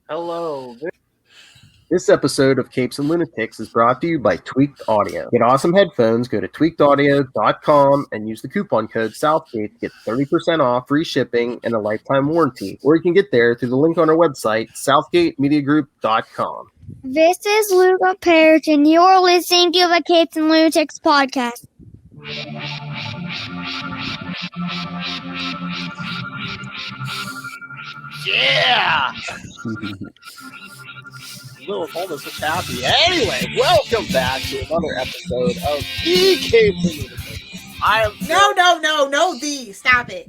Hello. This episode of Capes and Lunatics is brought to you by Tweaked Audio. Get awesome headphones, go to tweakedaudio.com and use the coupon code Southgate to get 30% off, free shipping, and a lifetime warranty. Or you can get there through the link on our website, southgatemediagroup.com. This is Luca Parrish, and you're listening to the Capes and Lunatics podcast. Yeah! Little almost so happy. Anyway, welcome back to another episode of the Capes and Lunatics. I am No, stop it.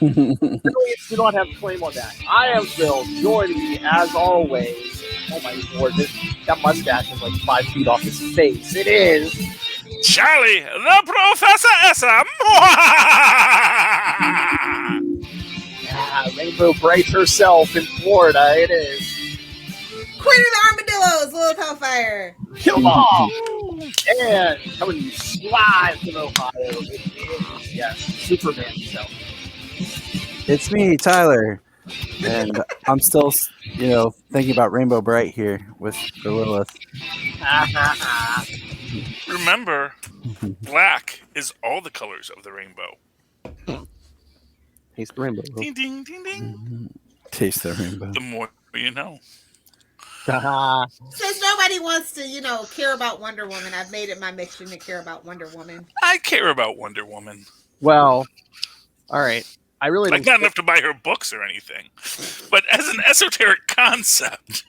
Do not have a claim on that. I am Phil. Joining me, as always. Oh my lord, that mustache is like 5 feet off his face. It is Charlie, the Professor SM. Yeah, Rainbow Bright herself in Florida. It is Queen of the Armadillos, Little Hellfire. Come on. And coming to you live from Ohio. It is, yes, Superman himself. It's me, Tyler, and I'm still, thinking about Rainbow Bright here with the Lilith. Remember, black is all the colors of the rainbow. Taste the rainbow. Ding, ding, ding, ding. Taste the rainbow. The more you know. Since nobody wants to, care about Wonder Woman, I've made it my mission to care about Wonder Woman. I care about Wonder Woman. Well, all right. I really don't. Not enough to buy her books or anything, but as an esoteric concept,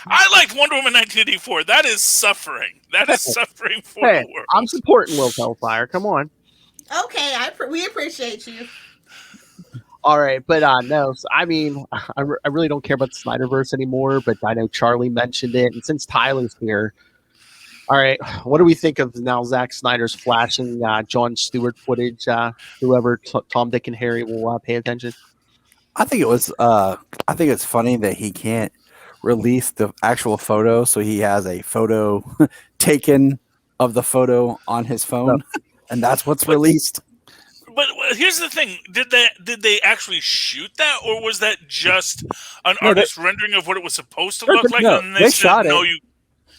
I liked Wonder Woman 1984. That is suffering. That is suffering for the world. I'm supporting Will Hellfire. Come on. Okay, we appreciate you. All right, but no. So, I mean, I really don't care about the Snyderverse anymore. But I know Charlie mentioned it, and since Tyler's here, all right, what do we think of now? Zack Snyder's flashing Jon Stewart footage. Whoever Tom, Dick, and Harry will pay attention. I think it was. I think it's funny that he can't release the actual photo, so he has a photo taken of the photo on his phone, and that's what's released. But here's the thing: did they actually shoot that, or was that just an artist rendering of what it was supposed to look like? No, and they shot it.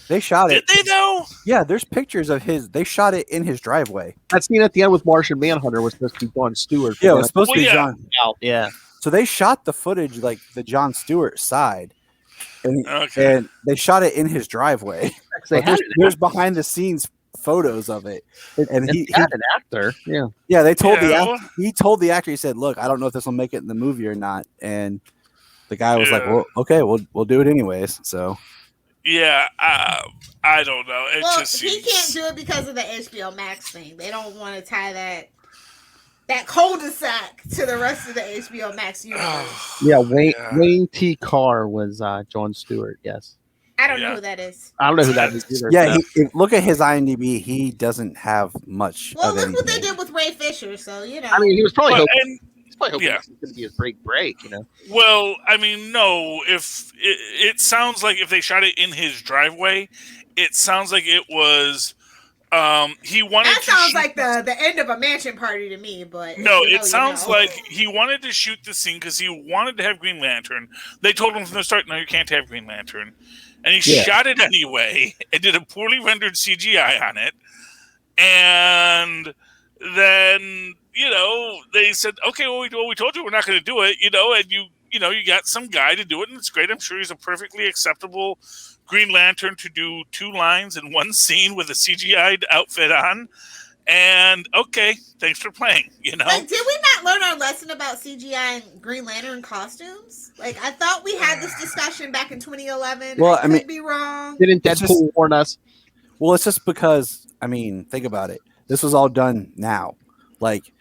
They shot it. Did they though? Yeah, there's pictures of his. They shot it in his driveway. That scene at the end with Martian Manhunter was supposed to be Jon Stewart. Yeah, it was supposed to be John. Yeah. So they shot the footage like the Jon Stewart side, and they shot it in his driveway. There's behind the scenes photos of it, and he had an actor. Yeah. They told he told the actor. He said, "Look, I don't know if this will make it in the movie or not," and the guy was like, "Well, okay, we'll do it anyways." So. Yeah, I don't know. It just he can't do it because of the HBO Max thing. They don't want to tie that cul-de-sac to the rest of the HBO Max universe. Wayne T. Carr was Jon Stewart. Yes. I don't know who that is. I don't know who that is either. Yeah, look at his IMDb. He doesn't have much. Well, look what they did with Ray Fisher. So I mean, he was probably hoping. He's probably hoping it's going to be his break. Well, I mean, no. If it sounds like if they shot it in his driveway, it sounds like it was. He wanted. That sounds like the end of a mansion party to me. But no, it sounds like he wanted to shoot the scene because he wanted to have Green Lantern. They told him from the start, "No, you can't have Green Lantern," and he shot it anyway and did a poorly rendered CGI on it, and then. They said, okay, well, we told you we're not going to do it, and you got some guy to do it, and it's great. I'm sure he's a perfectly acceptable Green Lantern to do 2 lines in one scene with a CGI outfit on. And okay, thanks for playing. Like, did we not learn our lesson about CGI and Green Lantern costumes? Like, I thought we had this discussion back in 2011. Well, I could be wrong. Didn't Deadpool warn us? Well, it's just because think about it. This was all done now, like.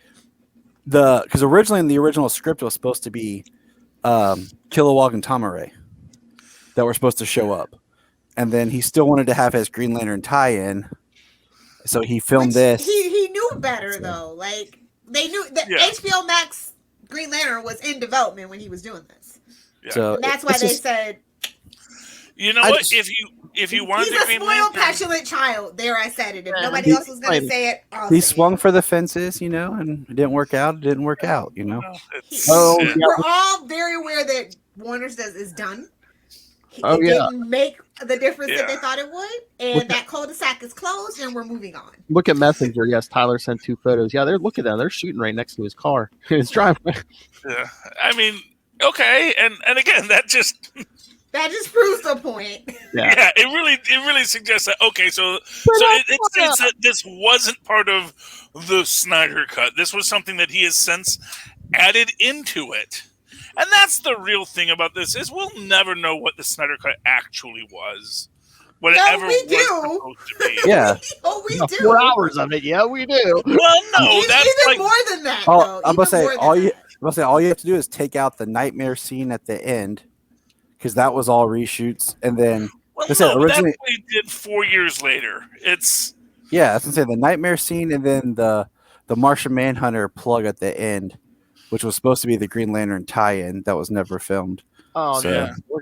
Because originally in the original script it was supposed to be Kilowog and Tamaray that were supposed to show up, and then he still wanted to have his Green Lantern tie-in, so he filmed this. He knew better though. Like they knew that HBO Max Green Lantern was in development when he was doing this. So and that's why they said. You know what? if you wanted He's the a Green spoiled, Lantern, passionate child. There, I said it. If Yeah, nobody else was going to say it, I'll He say swung it. for the fences, and it didn't work out. It didn't work out, well, it's, Oh, yeah. yeah. We're all very aware that Warner's is done. Oh, It yeah. didn't make the difference that Yeah. they thought it would, and that cul-de-sac is closed, and we're moving on. Look at Messenger. Yes, Tyler sent 2 photos. Yeah, look at them. They're shooting right next to his car, his driveway. Yeah. I mean, okay, and again, that just That just proves the point. yeah, it really suggests that okay, so it states that this wasn't part of the Snyder Cut. This was something that he has since added into it. And that's the real thing about this is we'll never know what the Snyder Cut actually was. Whatever we was do. supposed to be. Yeah. Oh, we do. 4 hours of it. Yeah, we do. Well, no, Even that's like more than that. Oh, though. I'm gonna Even say more than all that. you have to do is take out the nightmare scene at the end, because that was all reshoots, and then well, I said, no, that's originally- what he did 4 years later. It's I was gonna say the nightmare scene, and then the Martian Manhunter plug at the end, which was supposed to be the Green Lantern tie-in that was never filmed. Oh So- yeah, we're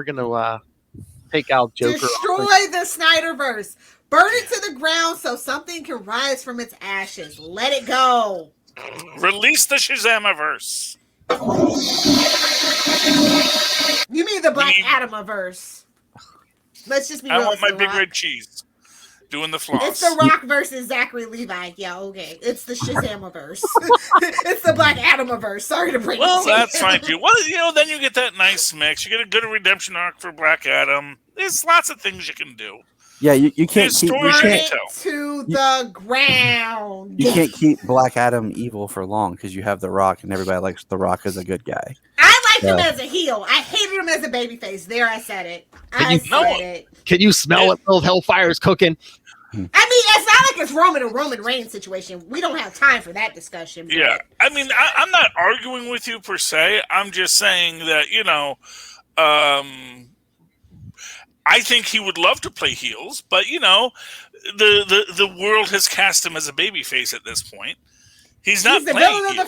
gonna take out Joker. Destroy the Snyderverse. Burn it to the ground so something can rise from its ashes. Let it go. release the Shazamiverse. You mean the Black We- Adamiverse? Let's just be I real. want It's my The big Rock. red cheese. Doing the floss. It's The Rock versus Zachary Levi. Yeah, okay. It's the Shazamiverse. It's the Black Adamiverse. Sorry to break Well, it to that's you. fine too. Well, then you get that nice mix. You get a good redemption arc for Black Adam. There's lots of things you can do. Yeah, you can't His keep story- you Burn can't, it to the ground. you can't keep Black Adam evil for long because you have The Rock, and everybody likes The Rock as a good guy. I liked him Yeah. as a heel. I hated him as a babyface. There, I said it. Can I you- said No. it. Can you smell it? Those hellfire's cooking. I mean, it's not like it's Roman Reigns situation. We don't have time for that discussion. But Yeah, I mean, I'm not arguing with you per se. I'm just saying that I think he would love to play heels, but the world has cast him as a babyface at this point. He's not he's the playing villain heel.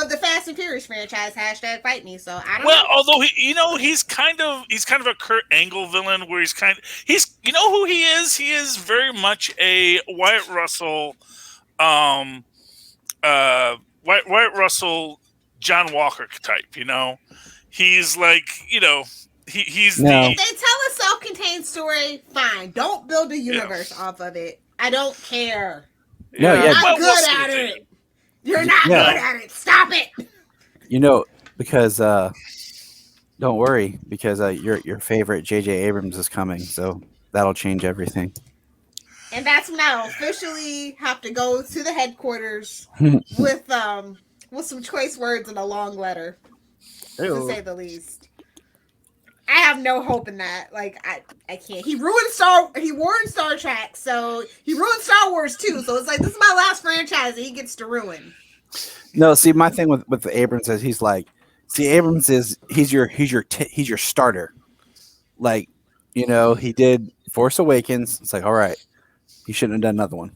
of the Fast and Furious franchise. # fight me. So I don't Well, know. although he's kind of a Kurt Angle villain, where he's who he is. He is very much a Wyatt Russell, Wyatt Russell, John Walker type. He's like he's No. If they tell a self-contained story, fine. Don't build a universe off of it. I don't care. No, yeah. You're not well, we'll good see at what they it. do. You're not Yeah. good at it. Stop it. Because don't worry, because your favorite J.J. Abrams is coming, so that'll change everything. And that's when I'll officially have to go to the headquarters with some choice words and a long letter, to say the least. I have no hope in that. Like I can't. He ruined Star Trek, so he ruined Star Wars too. So it's like this is my last franchise that he gets to ruin. No, see, my thing with Abrams is he's your starter. Like, he did Force Awakens. It's like, all right, he shouldn't have done another one.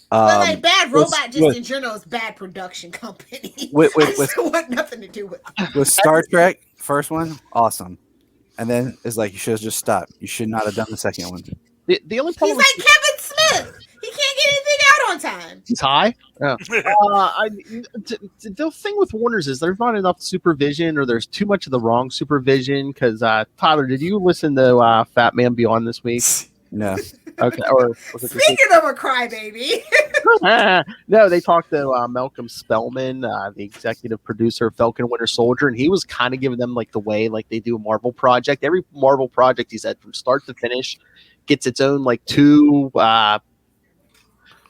But like Bad Robot, with- in general, is bad production company. With- I just want nothing to do with it. With Star Trek, first one, awesome, and then it's like you should have just stopped. You should not have done the second one. The only He's problem like Kevin Smith. He can't get anything out on time. he's high. Oh. The thing with Warner's is there's not enough supervision, or there's too much of the wrong supervision. Because Tyler, did you listen to Fat Man Beyond this week? No, Okay, or was it this week? Speaking of a crybaby, No, they talked to Malcolm Spellman, the executive producer of Falcon Winter Soldier, and he was kind of giving them like the way like they do a Marvel project. Every Marvel project, he said, from start to finish, gets its own like 2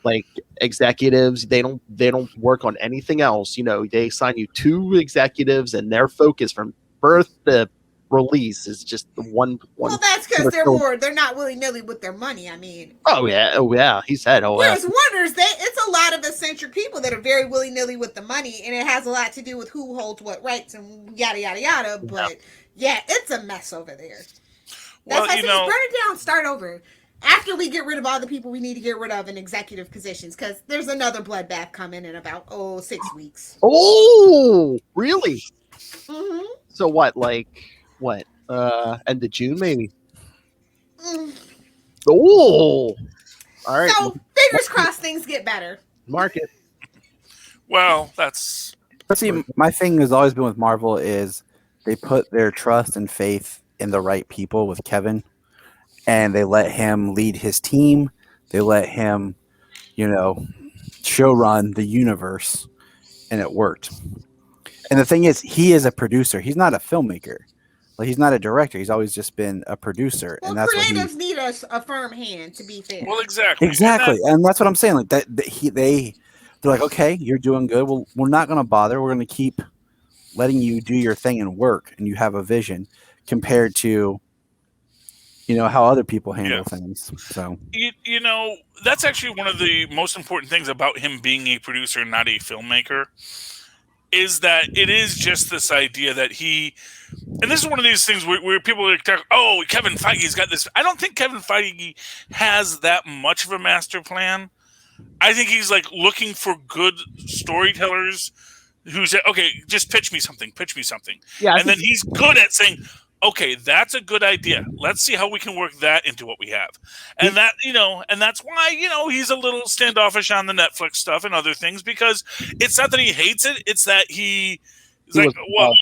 like executives. They don't work on anything else. They assign you 2 executives, and their focus from birth to release is just the one. well, that's because they're not willy-nilly with their money. I mean, Oh yeah. He said, whereas Warner's, it's a lot of eccentric people that are very willy-nilly with the money, and it has a lot to do with who holds what rights and yada yada yada. But yeah, it's a mess over there. That's Well, why I say just burn it down, start over. After we get rid of all the people we need to get rid of in executive positions, because there's another bloodbath coming in about 6 weeks. Oh, really? Mm-hmm. So what? Like what? End of June, maybe. Oh, all right. So fingers crossed things get better. Mark it. Well, that's. But see, my thing has always been with Marvel is they put their trust and faith in the right people with Kevin, and they let him lead his team. They let him, show run the universe, and it worked. And the thing is, he is a producer. He's not a filmmaker. Like, he's not a director. He's always just been a producer. Well, and that's creatives need a firm hand, to be fair. Well, exactly. And that's what I'm saying. Like they're like, okay, you're doing good. Well, we're not going to bother. We're going to keep letting you do your thing and work, and you have a vision compared to, how other people handle things. So, that's actually one of the most important things about him being a producer, not a filmmaker, is that it is just this idea that he, and this is one of these things where people are like, oh, Kevin Feige's got this. I don't think Kevin Feige has that much of a master plan. I think he's like looking for good storytellers who say, okay, just pitch me something. Yeah, and then he's good at saying, okay, that's a good idea. Let's see how we can work that into what we have. And that, and that's why, he's a little standoffish on the Netflix stuff and other things, because it's not that he hates it. It's that he's like, well,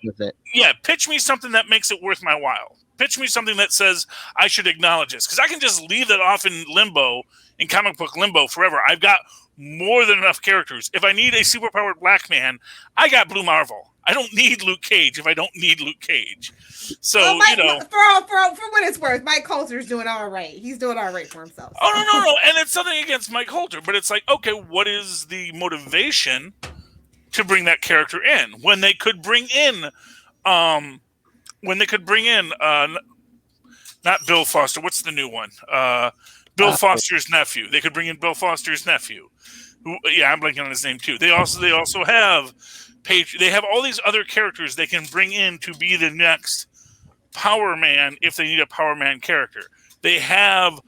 yeah, pitch me something that makes it worth my while. Pitch me something that says I should acknowledge this, because I can just leave that off in limbo, in comic book limbo forever. I've got more than enough characters. If I need a superpowered black man, I got Blue Marvel. I don't need Luke Cage if I don't need Luke Cage. So, for what it's worth, Mike Coulter's doing all right. He's doing all right for himself. So. Oh, no. And it's something against Mike Coulter, but it's like, okay, what is the motivation to bring that character in when they could bring in, not Bill Foster. What's the new one? Bill Foster's nephew. They could bring in Bill Foster's nephew. I'm blanking on his name too. They also have they have all these other characters they can bring in to be the next Power Man if they need a Power Man character. They have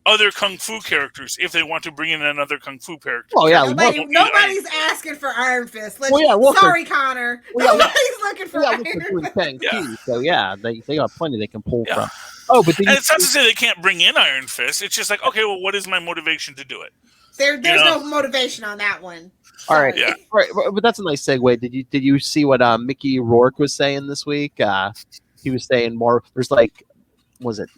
other Kung Fu characters if they want to bring in another Kung Fu character. Oh yeah, nobody's asking for Iron Fist. Sorry, Connor. Nobody's looking for Iron Fist. So they got plenty they can pull from. Oh, but and it's not to say they can't bring in Iron Fist. It's just like, okay, well, what is my motivation to do it? There's no motivation on that one. All right, yeah. All right, but that's a nice segue. Did you see what Mickey Rourke was saying this week? He was saying more. There's was it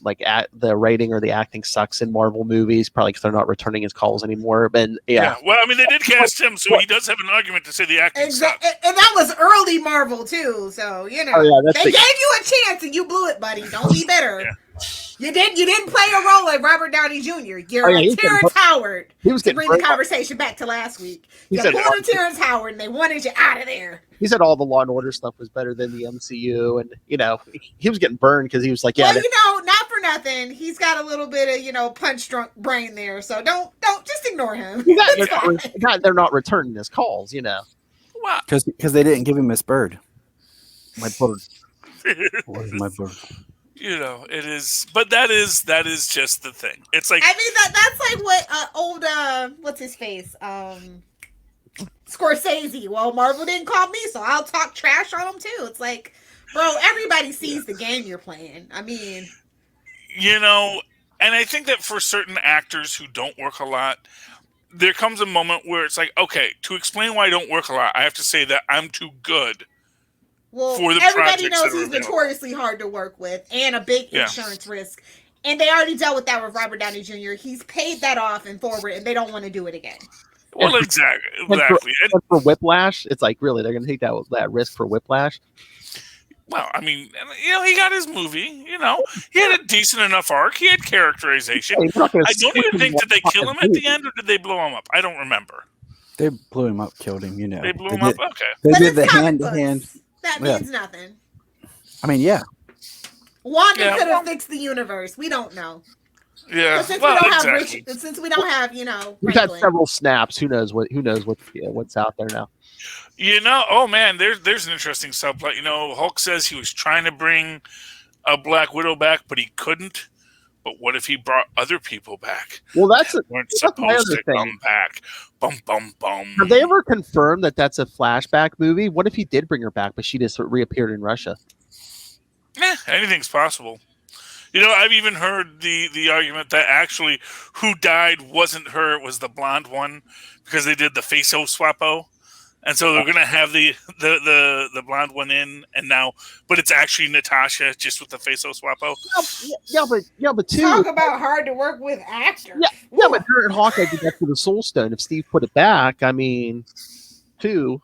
the writing or the acting sucks in Marvel movies? Probably because they're not returning his calls anymore. And yeah. Well, I mean, they did cast him, so he does have an argument to say the acting sucks. And that was early Marvel too. So they gave you a chance and you blew it, buddy. Don't be bitter. Yeah. You didn't play a role like Robert Downey Jr. You're Terrence Howard. He was to bring the conversation back to last week. You pulled in Terrence Howard and they wanted you out of there. He said all the Law and Order stuff was better than the MCU, and he was getting burned because he was like, yeah. Well, not for nothing. He's got a little bit of punch drunk brain there, so don't just ignore him. They're not returning his calls, Wow. Because they didn't give him his bird. My bird. Where's my bird? It is, but that is just the thing. It's like, I mean, that's like what old what's his face Scorsese. Well, Marvel didn't call me, so I'll talk trash on him too. It's like, bro, everybody sees the game you're playing. I mean, and I think that for certain actors who don't work a lot, there comes a moment where it's like, okay, to explain why I don't work a lot, I have to say that I'm too good. Well, everybody knows he's notoriously hard to work with and a big insurance risk. And they already dealt with that with Robert Downey Jr. He's paid that off and forward, and they don't want to do it again. Well, exactly. And for Whiplash, it's like, really, they're going to take that risk for Whiplash? Well, I mean, he got his movie. He had a decent enough arc. He had characterization. I don't even think, did they kill him at the end, or did they blow him up? I don't remember. They blew him up, killed him, They blew him up? Okay. They did the hand-to-hand. That means nothing. I mean, yeah. Wanda could have fixed the universe. We don't know. Yeah. Since we don't have, we've had several snaps. Who knows what's out there now? Oh man, there's an interesting subplot. Hulk says he was trying to bring a Black Widow back, but he couldn't. But what if he brought other people back? Well, that's supposed to come back. Bum bum bum. Have they ever confirmed that that's a flashback movie? What if he did bring her back, but she just reappeared in Russia? Anything's possible. You know, I've even heard the argument that actually who died wasn't her, it was the blonde one, because they did the face-o swap-o. And so they're going to have the blonde one in, and now, but it's actually Natasha just with the face-o swap-o. But too. Talk about hard to work with actors. Yeah, but her and Hawkeye did that to the Soul Stone. If Steve put it back, I mean, too.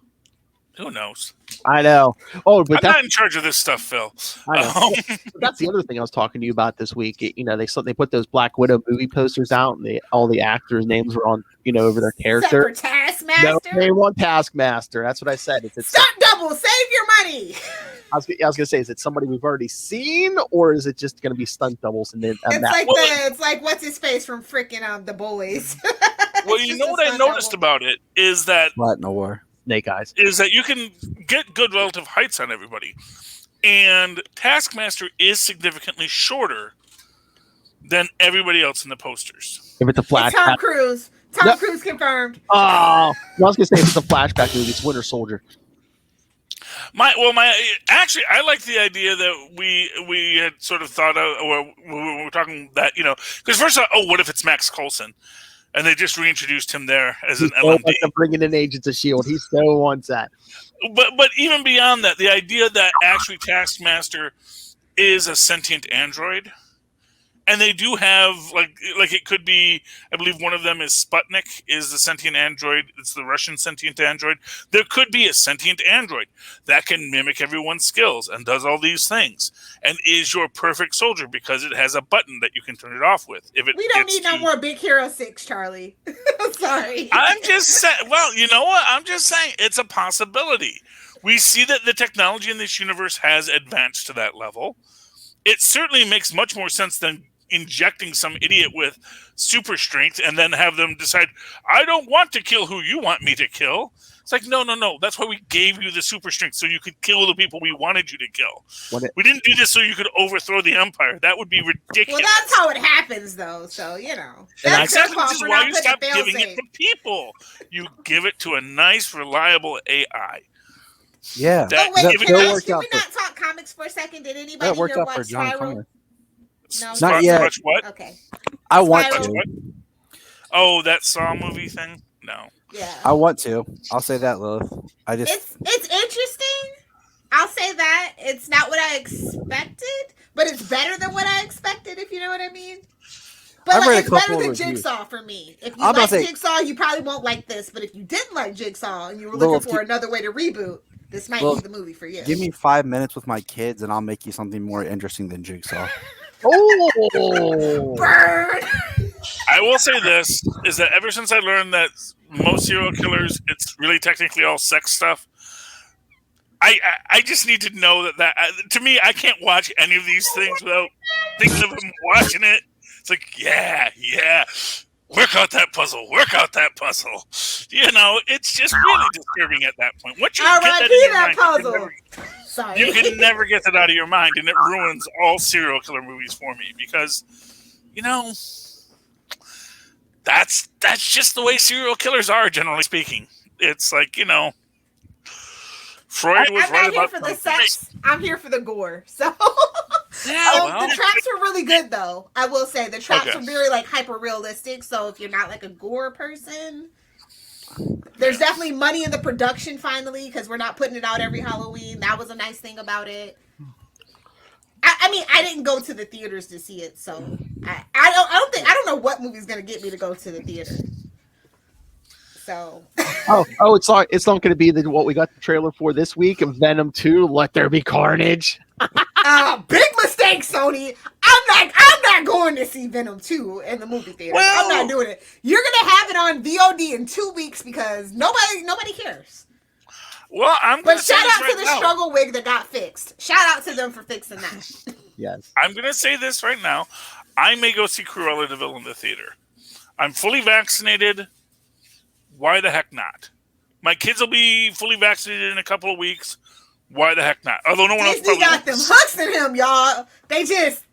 Who knows? I know. Oh, but I'm not in charge of this stuff, Phil. I know. That's the other thing I was talking to you about this week. They put those Black Widow movie posters out, and all the actors' names were on, over their character. Except for Taskmaster. No, they want Taskmaster. That's what I said. It's stunt double. Save your money. I was gonna say, is it somebody we've already seen, or is it just gonna be stunt doubles? And then it's like what's his face from freaking The Boys. Well, you know what I noticed about it is that What in the war? Snake Eyes. Is that you can get good relative heights on everybody, and Taskmaster is significantly shorter than everybody else in the posters. If it's a flashback, Tom Cruise. Tom Cruise confirmed. Oh, I was gonna say if it's a flashback movie, it's Winter Soldier. Actually, I like the idea that we had sort of thought of, or we were talking that, because first, what if it's Max Coulson? And they just reintroduced him there as an LMD. Like bringing in Agents of S.H.I.E.L.D. He so wants that. But even beyond that, the idea that actually Taskmaster is a sentient android, and they do have like it could be, I believe one of them is Sputnik, is the sentient android. It's the Russian sentient android. There could be a sentient android that can mimic everyone's skills and does all these things and is your perfect soldier because it has a button that you can turn it off with. We don't need no more Big Hero 6, Charlie. Sorry. I'm just saying. Well, you know what? I'm just saying it's a possibility. We see that the technology in this universe has advanced to that level. It certainly makes much more sense than injecting some idiot with super strength and then have them decide, I don't want to kill who you want me to kill. It's like, no. That's why we gave you the super strength, so you could kill the people we wanted you to kill. We didn't do this so you could overthrow the Empire. That would be ridiculous. Well, that's how it happens, though. So, That's which is why you stop giving it to people. You give it to a nice, reliable AI. Yeah. Can we not talk comics for a second? Did anybody here watch Spiral? No, not yet. Watch what? Okay. I want Spiral. to. Oh, that Saw movie thing? No. Yeah. I want to. I'll say that, Lilith. It's interesting. I'll say that. It's not what I expected, but it's better than what I expected, if you know what I mean. But it's better than Jigsaw for me. If you like Jigsaw, you probably won't like this. But if you didn't like Jigsaw and you were looking for another way to reboot, this might be the movie for you. Give me 5 minutes with my kids, and I'll make you something more interesting than Jigsaw. Oh, burn! I will say this, is that ever since I learned that most serial killers, it's really technically all sex stuff, I just need to know that to me, I can't watch any of these things without thinking of them watching it. It's like, yeah, work out that puzzle. It's just really disturbing at that point. Once you get that in your mind, puzzle. You can never get that out of your mind, and it ruins all serial killer movies for me because, that's just the way serial killers are, generally speaking. It's like, Freud was right about I'm not here for the sex. I'm here for the gore. So, the traps were really good, though. I will say the traps were very hyper realistic. So if you're not a gore person, there's definitely money in the production finally because we're not putting it out every Halloween. That was a nice thing about it. I mean, I didn't go to the theaters to see it, so I don't know what movie's gonna get me to go to the theater. So. it's not going to be what we got the trailer for this week of Venom 2. Let there be carnage. Big mistake, Sony. I'm not going to see Venom 2 in the movie theater. I'm not doing it. You're gonna have it on VOD in 2 weeks because nobody cares. Well, But shout out to the struggle wig that got fixed. Shout out to them for fixing that. Yes. I'm gonna say this right now. I may go see Cruella de Vil in the theater. I'm fully vaccinated. Why the heck not? My kids will be fully vaccinated in a couple of weeks. Why the heck not? Although no one else probably got them hooks in him, y'all. They just.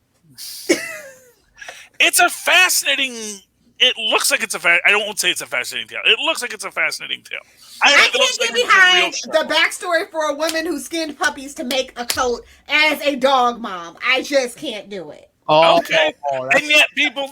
It's a fascinating. It looks like it's I won't say it's a fascinating tale. It looks like it's a fascinating tale. I can't get behind the backstory for a woman who skinned puppies to make a coat as a dog mom. I just can't do it. Okay. And yet people,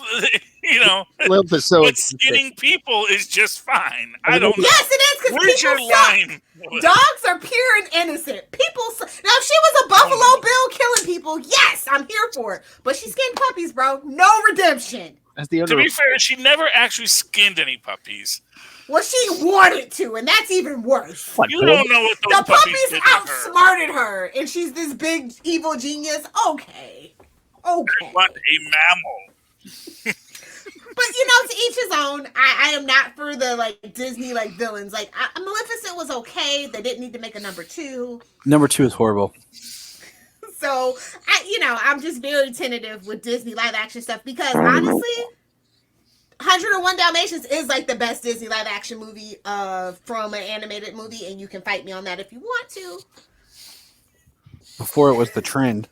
Lymph is so but skinning people is just fine. I don't know. Yes, it is, because Where's your people suck. line? Dogs are pure and innocent. People suck. Now, if she was a Buffalo Bill killing people, yes, I'm here for it. But she skinned puppies, bro. No redemption. As the To be fair, she never actually skinned any puppies. Well, she wanted to, and that's even worse. You don't know what those The puppies did to her. outsmarted her, and she's this big evil genius. Okay. What a mammal. But to each his own. I am not for the Disney villains. Maleficent was okay. They didn't need to make a number 2. Number 2 is horrible. So I'm just very tentative with Disney live action stuff because honestly, 101 Dalmatians is the best Disney live action movie from an animated movie, and you can fight me on that if you want to. Before it was the trend.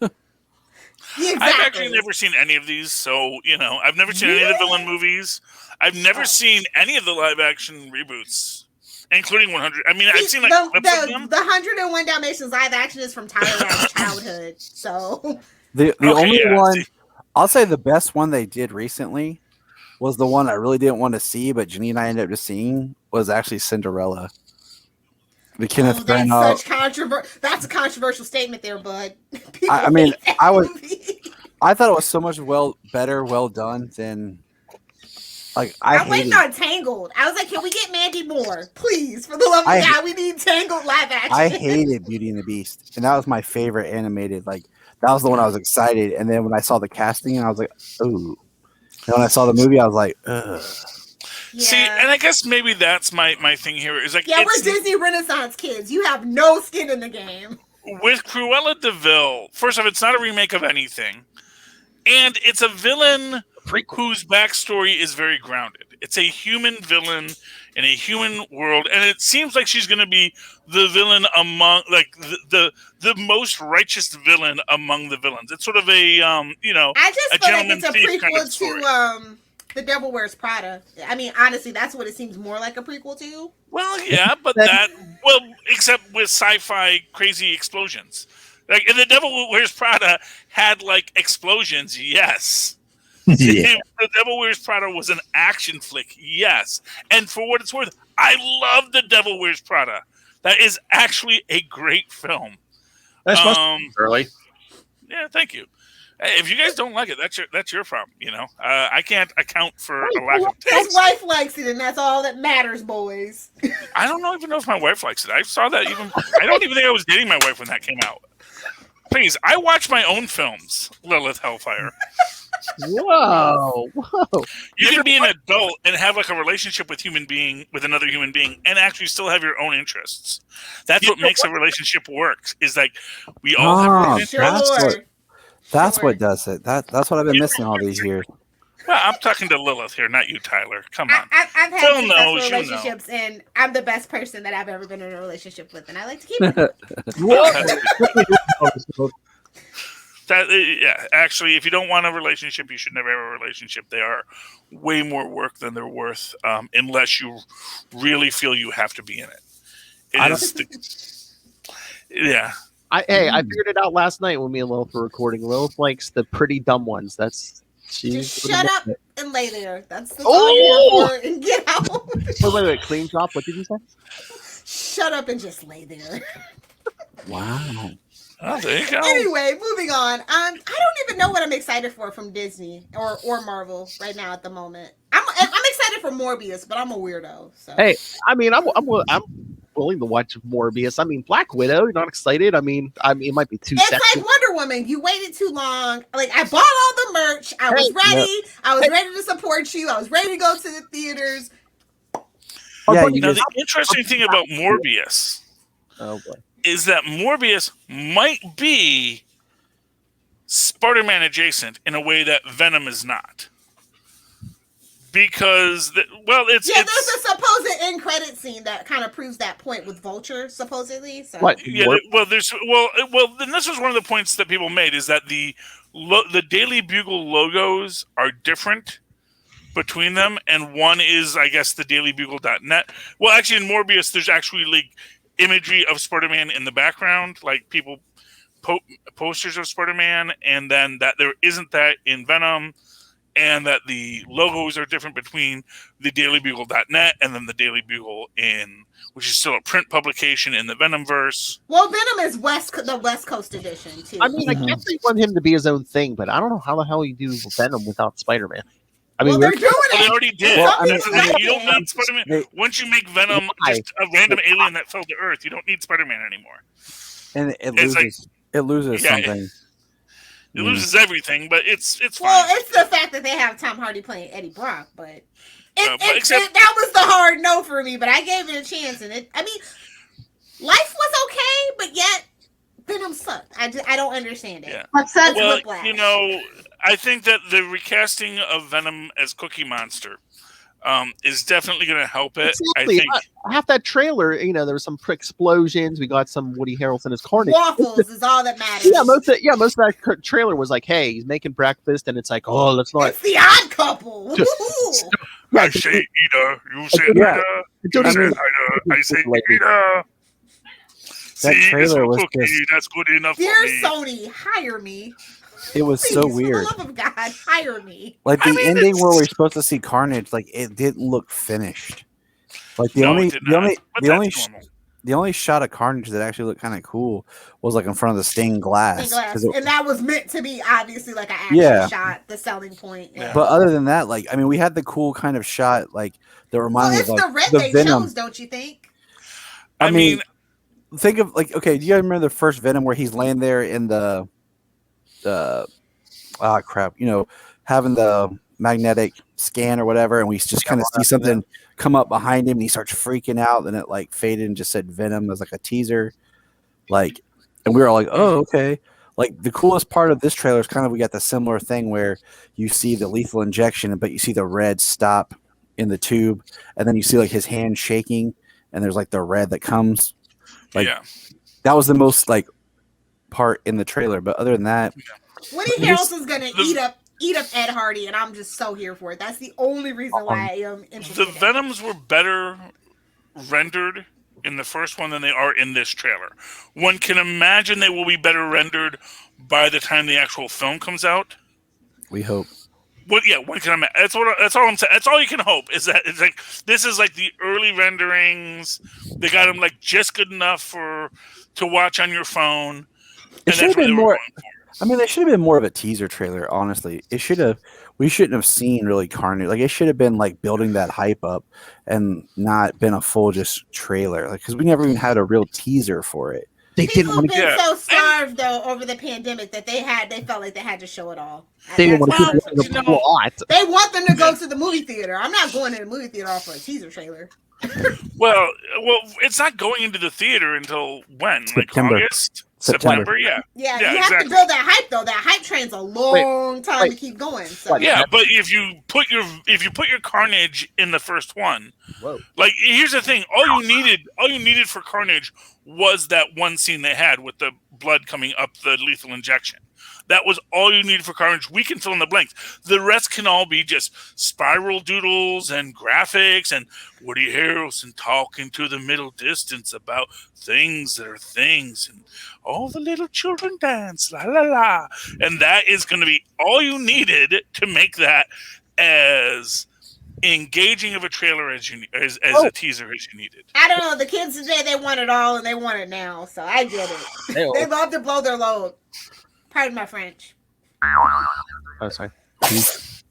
Yeah, exactly. I've actually never seen any of these, so I've never seen any of the villain movies. I've never seen any of the live action reboots, including 100. I mean, I've seen clips of them. The 101 Dalmatians live action is from Tyler's childhood, so the only one, I'll say the best one they did recently was the one I really didn't want to see, but Jenny and I ended up just seeing, was actually Cinderella. The Kenneth Branagh. That's a controversial statement there, bud. I thought it was so much well done than I'm waiting on Tangled. I was like, can we get Mandy Moore, please? For the love of God, we need Tangled live action. I hated Beauty and the Beast, and that was my favorite animated. That was the one I was excited, and then when I saw the casting, I was like, ooh. And when I saw the movie, I was like, ugh. Yeah. See, and I guess maybe that's my thing here is we're Disney Renaissance kids. You have no skin in the game. With Cruella de Vil, first off, it's not a remake of anything, and it's a villain whose backstory is very grounded. It's a human villain in a human world, and it seems like she's going to be the villain among the most righteous villain among the villains. It's sort of a I just feel like it's a prequel to The Devil Wears Prada. I mean, honestly, that's what it seems more like a prequel to. Well, yeah, but except with sci-fi crazy explosions. And The Devil Wears Prada had explosions, yes. Yeah. The Devil Wears Prada was an action flick, yes. And for what it's worth, I love The Devil Wears Prada. That is actually a great film. That's early. Yeah, thank you. Hey, if you guys don't like it, that's your problem. I can't account for a lack of taste. His wife likes it, and that's all that matters, boys. I don't even know if my wife likes it. I saw that I don't even think I was dating my wife when that came out. Please, I watch my own films, Lilith Hellfire. Whoa. You can be an adult and have a relationship with another human being, and actually still have your own interests. That's what makes a relationship work. Is we all have relationships. That's what does it. That's what I've been missing all these years. Well, I'm talking to Lilith here, not you, Tyler. Come on. I've had successful relationships, and I'm the best person that I've ever been in a relationship with, and I like to keep it. Actually, if you don't want a relationship, you should never have a relationship. They are way more work than they're worth, unless you really feel you have to be in it. Yeah. I figured it out last night when me and Lilith were recording. Lilith likes the pretty dumb ones. Just shut up and lay there. That's the all you're for, and get out. Wait. Clean drop. What did you say? Shut up and just lay there. Wow. Oh, there you go. Anyway, moving on. I don't even know what I'm excited for from Disney or Marvel right now at the moment. I'm excited for Morbius, but I'm a weirdo. So. Hey, I mean, I'm willing to watch Morbius. I mean, Black Widow. You're not excited? I mean, it might be too. It's like Wonder Woman. You waited too long. I bought all the merch. I was ready. Yep. I was ready to support you. I was ready to go to the theaters. Yeah. The interesting thing about Morbius. Oh boy. Is that Morbius might be Spider-Man adjacent in a way that Venom is not. Because, there's a supposed end credit scene that kind of proves that point with Vulture, supposedly. So. What? Yeah, then this was one of the points that people made, is that the Daily Bugle logos are different between them, and one is, I guess, the dailybugle.net. Well, actually, in Morbius, there's actually imagery of Spider-Man in the background, people posters of Spider-Man, and then that there isn't that in Venom, and that the logos are different between the dailybugle.net and then the Daily Bugle which is still a print publication in the Venomverse. Well, Venom is the West Coast edition too. I mean, I guess they want him to be his own thing, but I don't know how the hell you do Venom without Spider-Man. I mean, they're doing it. They already did. Well, You don't need Spider-Man. Once you make Venom just a random alien that fell to Earth, you don't need Spider-Man anymore. And it loses something. It loses everything, but it's fine. Well, it's the fact that they have Tom Hardy playing Eddie Brock, but that was the hard no for me. But I gave it a chance, and life was okay, but yet Venom sucked. I don't understand it. Yeah. Well, I think that the recasting of Venom as Cookie Monster is definitely going to help it. Exactly. I think half that trailer, there was some explosions. We got some Woody Harrelson as Carnage. Waffles is all that matters. Most of that trailer was like, hey, he's making breakfast, and it's like, oh, let's not. It's the Odd Couple. I say Eater, you say Eater, you say Eater, I say Eater. That trailer was cookie, that's good enough Dear for me. Sony, hire me. It was Please, so weird. For the love of God, hire me. Like the ending where we're supposed to see Carnage, like it didn't look finished. Like the only shot of Carnage that actually looked kind of cool was like in front of the stained glass. And that was meant to be obviously like an action shot, the selling point. Yeah. But other than that, like we had the cool kind of shot, like that reminded me of like the red they Venom. chose, don't you think? I mean, think of like, okay, do you guys remember the first Venom where he's laying there in the having the magnetic scan or whatever, and we just kind of see something come up behind him and he starts freaking out, and it like faded and just said Venom as like a teaser, like, and we were all like, oh, okay. Like the coolest part of this trailer is kind of, we got the similar thing where you see the lethal injection, but you see the red stop in the tube, and then you see like his hand shaking, and there's like the red that comes. Like that was the most like part in the trailer, but other than that, Woody Harrelson's gonna eat up Ed Hardy, and I'm just so here for it. That's the only reason why I am interested. The Venoms were better rendered in the first one than they are in this trailer. One can imagine they will be better rendered by the time the actual film comes out. We hope. Well, yeah, one can imagine. That's all I'm saying. That's all you can hope, is that it's like this is like the early renderings. They got them like just good enough to watch on your phone. It should have been more. I mean, they should have been more of a teaser trailer. Honestly, we shouldn't have seen really Carnage. Like it should have been like building that hype up, and not been a full just trailer. Like because we never even had a real teaser for it. People have been so starved though over the pandemic that they felt like they had to show it all. They didn't want to go to the plot. They want them to go to the movie theater. I'm not going to the movie theater off for a teaser trailer. Well, it's not going into the theater until when? September. Like August? September, yeah. Yeah, you have to build that hype though. That hype train's a long time to keep going. So. Yeah, but if you put your Carnage in the first one, like here's the thing: all you needed for Carnage was that one scene they had with the blood coming up the lethal injection. That was all you needed for Carnage. We can fill in the blanks. The rest can all be just spiral doodles and graphics and Woody Harrelson talking to the middle distance about things that are things, and all the little children dance, la la la. And that is going to be all you needed to make that as engaging of a trailer as a teaser as you needed. I don't know. The kids today, they want it all and they want it now. So I get it. They love to blow their load. Pardon my French. Oh, sorry.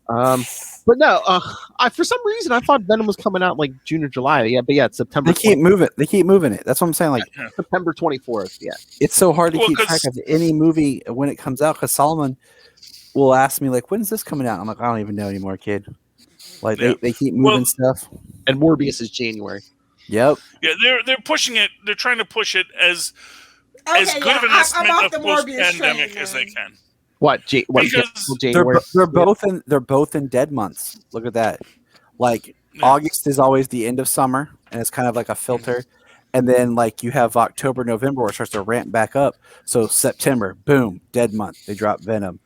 But no, for some reason I thought Venom was coming out like June or July. Yeah, but yeah, it's September. They keep moving it. That's what I'm saying. Like September 24th. Yeah, it's so hard to keep track of any movie when it comes out, because Solomon will ask me like, "When's this coming out?" I'm like, "I don't even know anymore, kid." Like they keep moving stuff. And Morbius is January. Yep. Yeah, they're pushing it. They're trying to push it as good of an estimate of post-pandemic as they can. They're both in dead months. Look at that. Like August is always the end of summer, and it's kind of like a filter. And then like you have October, November where it starts to ramp back up. So September, boom, dead month. They drop Venom.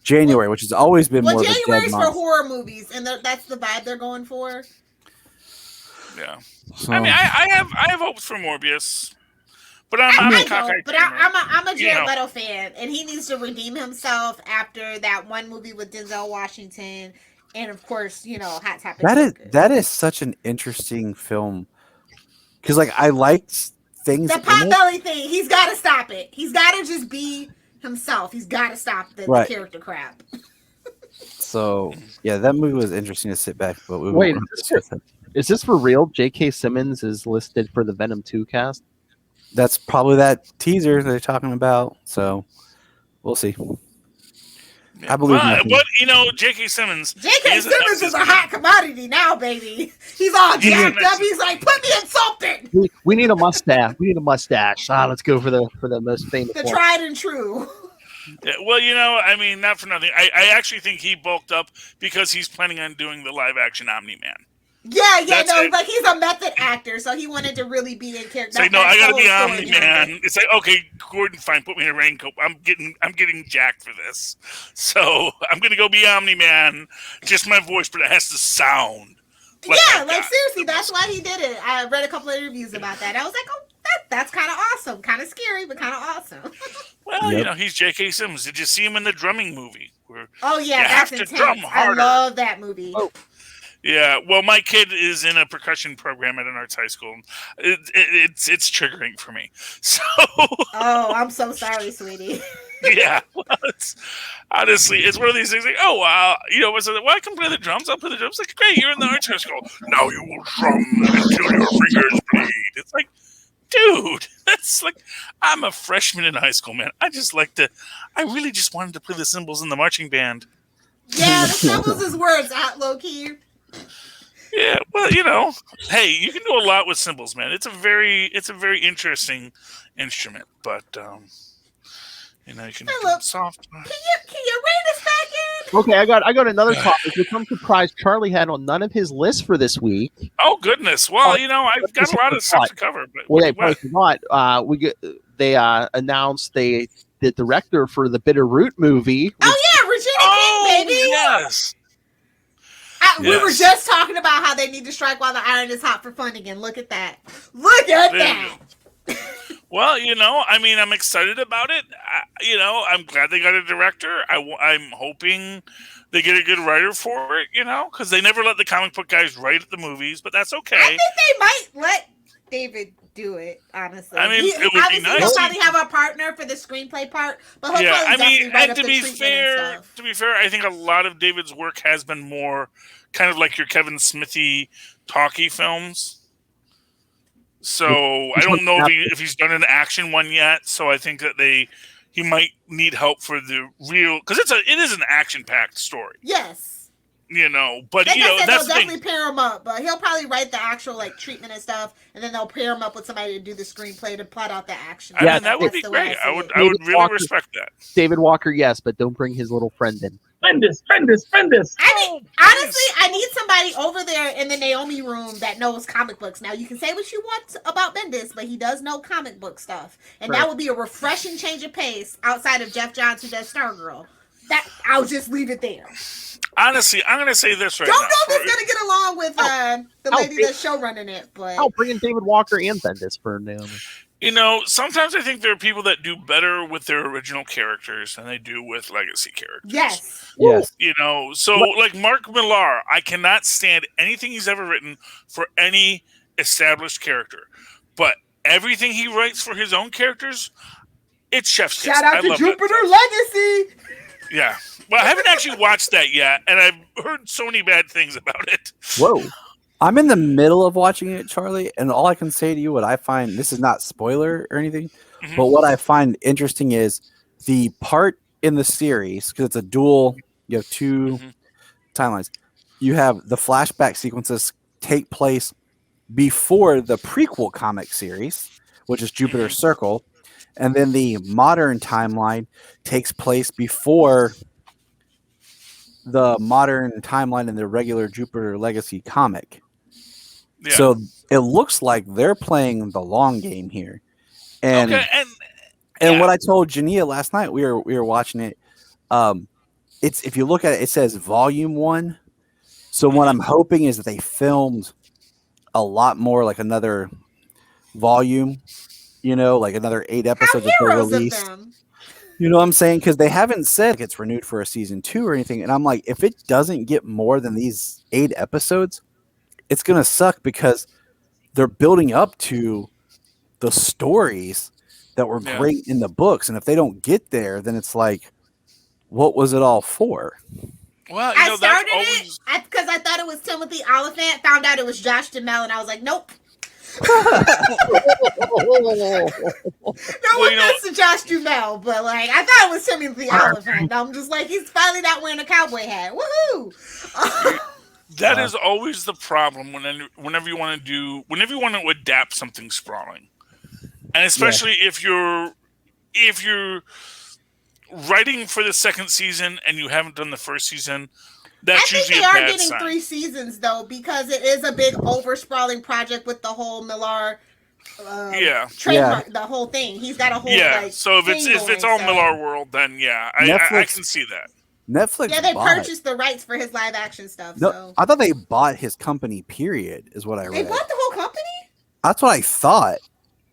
January, which has always been more of a dead month. January's for horror movies, and that's the vibe they're going for. Yeah. So, I mean, I have hopes for Morbius. But I'm I a know, cockeyed but dreamer. I'm a Jared You know. Leto fan, and he needs to redeem himself after that one movie with Denzel Washington, and of course, Hot Topic. That is such an interesting film because like I liked things. The Potbelly thing. He's got to stop it. He's got to just be himself. He's got to stop the character crap. So yeah, that movie was interesting to sit back. But Wait, is this for real? J.K. Simmons is listed for the Venom 2 cast. That's probably that teaser they're talking about. So we'll see. I believe nothing. But J.K. Simmons. J.K. Simmons is a hot commodity now, baby. He's all jacked up. He's like, put me in something. We need a mustache. Let's go for the most famous. The tried and true. Yeah, well, not for nothing. I actually think he bulked up because he's planning on doing the live action Omni-Man. Yeah, but he's a method actor, so he wanted to really be in character. It's like, no, I gotta be Omni-Man. It's like, okay, Gordon, fine, put me in a raincoat. I'm getting jacked for this, so I'm gonna go be Omni-Man. Just my voice, but it has to sound. Like seriously, that's why he did it. I read a couple of interviews about that. I was like, oh, that's kind of awesome, kind of scary, but kind of awesome. Well, he's J.K. Simmons. Did you see him in the drumming movie? That's intense. I love that movie. Oh. Yeah, well, my kid is in a percussion program at an arts high school. It's triggering for me. So. Oh, I'm so sorry, sweetie. Yeah, well, honestly, it's one of these things like, oh, wow, I can play the drums. I'll play the drums. Like, great, you're in the arts high school. Now you will drum until your fingers bleed. It's like, dude, that's like, I'm a freshman in high school, man. I really just wanted to play the cymbals in the marching band. Yeah, the cymbals is where it's at, low key. Yeah, well, hey, you can do a lot with cymbals, man. It's a very interesting instrument, but you can do soft. Can you rein us back in? Okay, I got another topic, which I'm surprised Charlie had on none of his lists for this week. Oh goodness! Well, I've got a lot of stuff to cover. But they announced the director for the Bitter Root movie. Oh yeah, Regina King, baby. Yes. We were just talking about how they need to strike while the iron is hot for fun again. Look at that. Look at that. Well, I'm excited about it. I'm glad they got a director. I'm hoping they get a good writer for it, because they never let the comic book guys write at the movies, but that's okay. I think they might let David do it, honestly. I mean, it would be nice. He'll probably have a partner for the screenplay part, but he'll probably definitely write up the treatment and stuff. To be fair, I think a lot of David's work has been more kind of like your Kevin Smithy talkie films. So I don't know if he's done an action one yet. So I think that he might need help for the real, because it is an action-packed story. Yes. But that's they'll definitely pair him up, but he'll probably write the actual treatment and stuff, and then they'll pair him up with somebody to do the screenplay to plot out the action. I mean, that would be great. I would really respect that. David Walker, yes, but don't bring his little friend in. Bendis. I mean, honestly, I need somebody over there in the Naomi room that knows comic books. Now, you can say what you want about Bendis, but he does know comic book stuff, and that would be a refreshing change of pace outside of Jeff Johns, who does Stargirl. I'll just leave it there. Honestly, I'm going to say this right now. Don't know if it's going to get along with the lady that's showrunning it, but I'll bring in David Walker and Bendis for Naomi. Sometimes I think there are people that do better with their original characters than they do with legacy characters. Yes. So like Mark Millar, I cannot stand anything he's ever written for any established character. But everything he writes for his own characters, it's chef's kiss. Shout out to Jupiter Legacy. Yeah. Well, I haven't actually watched that yet, and I've heard so many bad things about it. Whoa. I'm in the middle of watching it, Charlie, and all I can say to you, what I find, this is not spoiler or anything, but what I find interesting is the part in the series, because it's a dual, you have two timelines. You have the flashback sequences take place before the prequel comic series, which is Jupiter's Circle, and then the modern timeline takes place before the modern timeline in the regular Jupiter Legacy comic. Yeah. So it looks like they're playing the long game here. And what I told Jania last night, we were watching it. It's, if you look at it, it says volume 1. So what I'm hoping is that they filmed a lot more, like another volume You know, like another 8 How episodes that they heroes of released. them. You know what I'm saying? Because they haven't said it's renewed for a season 2 or anything. And I'm like, if it doesn't get more than these 8 episodes, it's gonna suck because they're building up to the stories that were great in the books, and if they don't get there, then it's like, what was it all for? Well, I started it because I thought it was Timothy Oliphant. Found out it was Josh Duhamel, and I was like, nope. No offense to Josh Duhamel, but like I thought it was Timothy Oliphant. I'm just like, he's finally not wearing a cowboy hat. Woohoo! That is always the problem whenever you want to adapt something sprawling, and especially if you're writing for the second season and you haven't done the first season. That's usually a bad sign. I think they are getting 3 seasons though, because it is a big over-sprawling project with the whole Millar. Trademark, the whole thing. He's got a whole So if it's all Millar world, then I can see that. Netflix. Yeah, they purchased the rights for his live action stuff. No, so. I thought they bought his company. Period, is what I read. They bought the whole company. That's what I thought,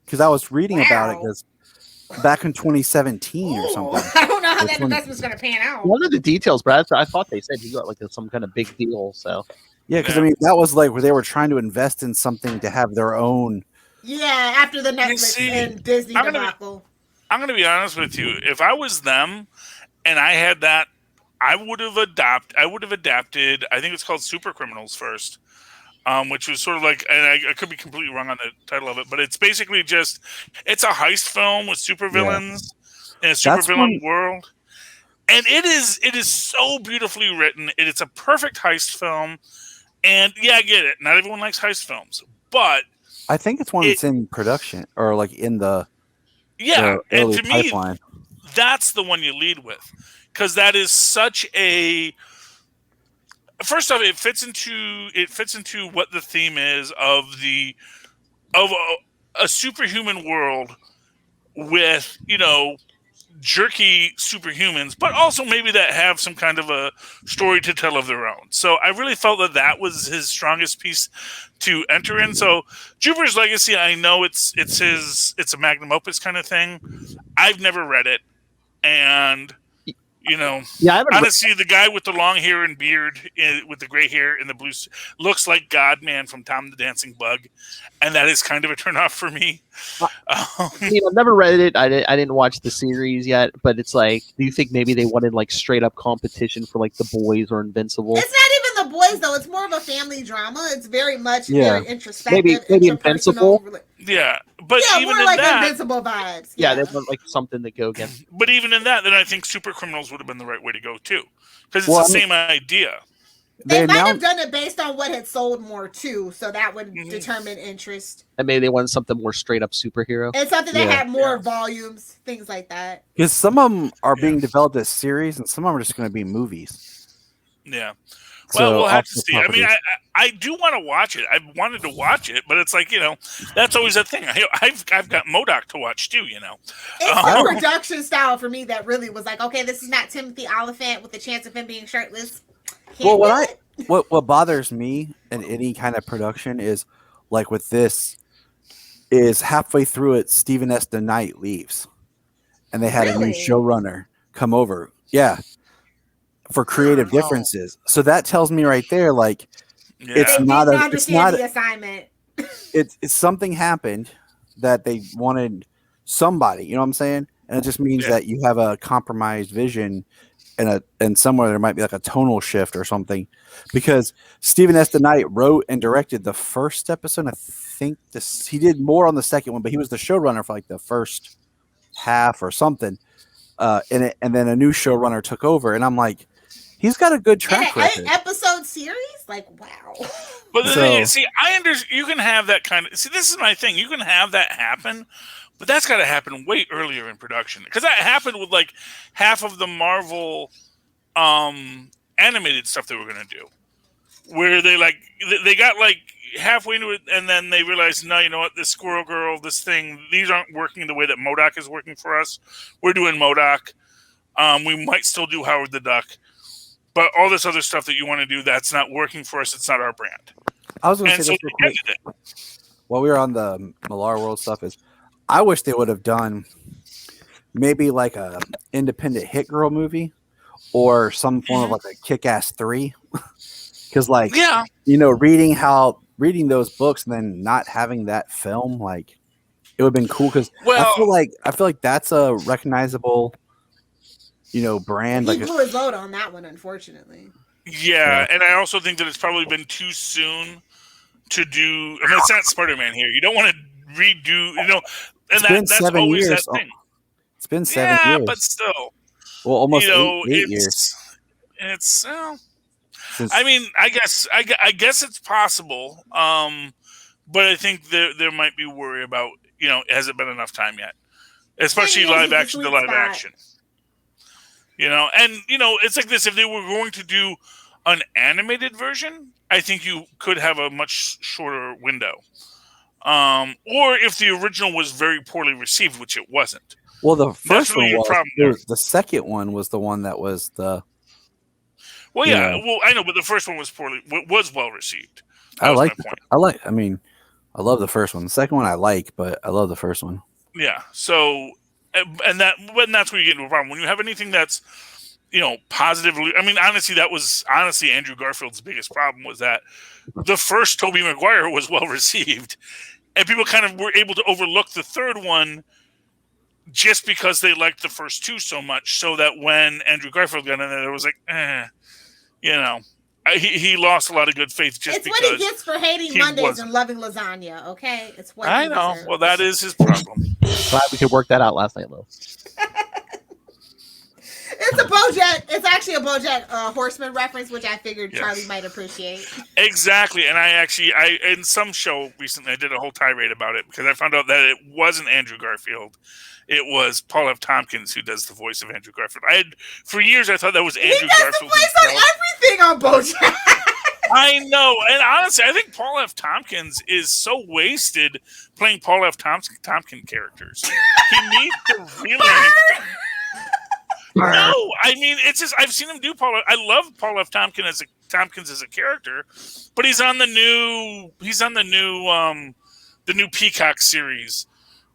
because I was reading about it because back in 2017 or something. I don't know how that investment's going to pan out. One of the details, Brad, I thought they said he got like some kind of big deal. So yeah, because I mean that was like where they were trying to invest in something to have their own. Yeah, after the Netflix and Disney debacle. I'm going to be honest with you. If I was them and I had that, I would have adapted. I think it's called Super Criminals first, which was sort of like, and I could be completely wrong on the title of it, but it's basically it's a heist film with supervillains in a supervillain world, and it is so beautifully written. It's a perfect heist film, and I get it. Not everyone likes heist films, but I think it's one that's in production or like in the and to pipeline. Me, that's the one you lead with. Because that is such a. First off, it fits into what the theme is of a superhuman world with jerky superhumans, but also maybe that have some kind of a story to tell of their own. So I really felt that was his strongest piece to enter in. So Jupiter's Legacy, I know it's a magnum opus kind of thing. I've never read it, and. Honestly, the guy with the long hair and beard, with the gray hair and the blue, looks like God-Man from Tom the Dancing Bug, and that is kind of a turnoff for me. I've never read it. I didn't watch the series yet, but it's like, do you think maybe they wanted like straight up competition for like The Boys or Invincible? It's not even The Boys though. It's more of a family drama. It's very much very introspective. Maybe Invincible. Yeah, but even more like that, Invincible vibes. Yeah, they want like something to go against. But even in that, then I think Super Criminals would have been the right way to go too, because it's the same idea. They might have done it based on what had sold more too, so that would determine interest. And maybe they wanted something more straight up superhero. And something that had more volumes, things like that. Because some of them are being developed as series, and some of them are just going to be movies. Yeah. Well, we'll have to see. I mean, I do want to watch it. I've wanted to watch it, but it's like, that's always a thing. I've got MODOK to watch too, It's the production style for me that really was like, okay, this is not Timothy Oliphant with the chance of him being shirtless. What bothers me in any kind of production is, like with this, is halfway through it, Stephen S. the Knight leaves. And they had a new showrunner come over. Yeah. For creative differences. So that tells me right there, like, it's not the assignment. It's something happened that they wanted somebody, you know what I'm saying? And it just means that you have a compromised vision and somewhere there might be like a tonal shift or something. Because Stephen S. the Knight wrote and directed the first episode. I think he did more on the second one, but he was the showrunner for like the first half or something. And then a new showrunner took over, and I'm like, he's got a good track record. 8-episode series? Like, wow. But the thing is, you can have that kind of. See, this is my thing. You can have that happen, but that's got to happen way earlier in production, because that happened with like half of the Marvel animated stuff they were going to do, where they got like halfway into it, and then they realized, no, you know what, this Squirrel Girl, this thing, these aren't working the way that MODOK is working for us. We're doing MODOK. We might still do Howard the Duck, but all this other stuff that you want to do, that's not working for us. It's not our brand. I was going to say this real quick. While we were on the Millar World stuff, is I wish they would have done maybe like a independent hit girl movie or some form of like a Kick-Ass 3. Because reading those books and then not having that film, like it would have been cool. Because I feel like that's a recognizable, brand. He blew his load on that one, unfortunately. Yeah, and I also think that it's probably been too soon to do. I mean, it's not Spider-Man here. You don't want to redo, and that's always years. that thing. It's been 7 years. Yeah, but still. Well, almost 8 years. It's. I mean, I guess it's possible, but I think there might be worry about has it been enough time yet, especially live action to live action. It's like this. If they were going to do an animated version, I think you could have a much shorter window. Or if the original was very poorly received, which it wasn't. Well, the first one was. The second one was the one that was the. Well, yeah. Well, I know, but the first one was well received. I love the first one. The second one I like, but I love the first one. Yeah. So, and that's where you get into a problem when you have anything that's, positively. I mean, that was Andrew Garfield's biggest problem was that the first Tobey Maguire was well received, and people kind of were able to overlook the third one just because they liked the first two so much. So that when Andrew Garfield got in there, it was like, he lost a lot we just because it's what he gets for hating Mondays and loving lasagna. Okay, it's what I know. Deserves. Well, that is his problem. Glad we could work that out last night, though. It's a BoJack. It's actually a BoJack Horseman reference, which I figured Charlie might appreciate. Exactly, and I in some show recently I did a whole tirade about it because I found out that it wasn't Andrew Garfield. It was Paul F. Tompkins who does the voice of Andrew Garfield. For years I thought that was Andrew Garfield. He does the voice on everything on BoJack. I know, and honestly, I think Paul F. Tompkins is so wasted playing Paul F. Tompkins characters. He needs to really. No, I mean it's just I've seen him do Paul. I love Paul F. Tompkins as a character, but he's on the new Peacock series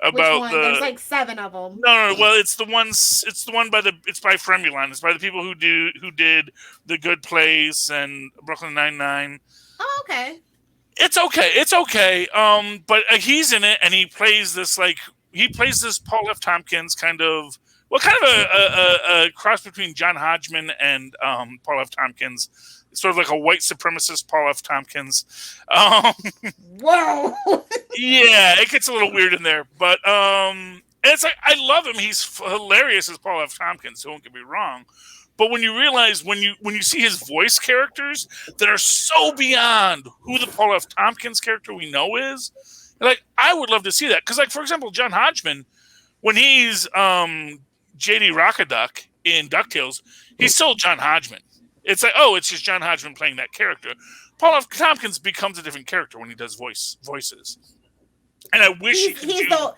about there's like 7 of them. No. Well, it's the one it's by Fremulon. It's by the people who did The Good Place and Brooklyn Nine-Nine. Oh, okay. It's okay. But he's in it and he plays this Paul F. Tompkins kind of a cross between John Hodgman and Paul F. Tompkins. It's sort of like a white supremacist Paul F. Tompkins. Whoa! Yeah, it gets a little weird in there, but it's like I love him. He's hilarious as Paul F. Tompkins. Don't get me wrong, but when you realize when you see his voice characters that are so beyond who the Paul F. Tompkins character we know is, like I would love to see that because, like for example, John Hodgman, when he's J.D. Rockaduck in DuckTales, he's still John Hodgman. It's like, it's just John Hodgman playing that character. Paul F. Tompkins becomes a different character when he does voices. And I wish he's the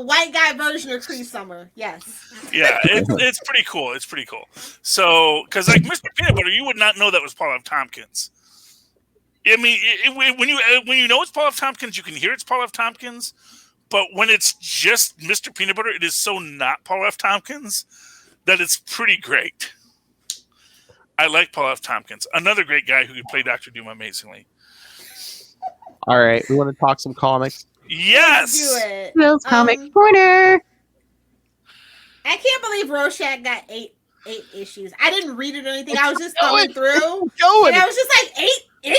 white guy version of Cree Summer. Yes. Yeah, it's pretty cool. It's pretty cool. So, because like Mr. Peanut Butter, you would not know that was Paul F. Tompkins. I mean, when you know it's Paul F. Tompkins, you can hear it's Paul F. Tompkins. But when it's just Mr. Peanut Butter, it is so not Paul F. Tompkins that it's pretty great. I like Paul F. Tompkins. Another great guy who could play Dr. Doom amazingly. All right. We want to talk some comics? Yes! Let's do it. Will's Comic Corner. I can't believe Rorschach got eight issues. I didn't read it or anything. I was just going through. And I was just like, 8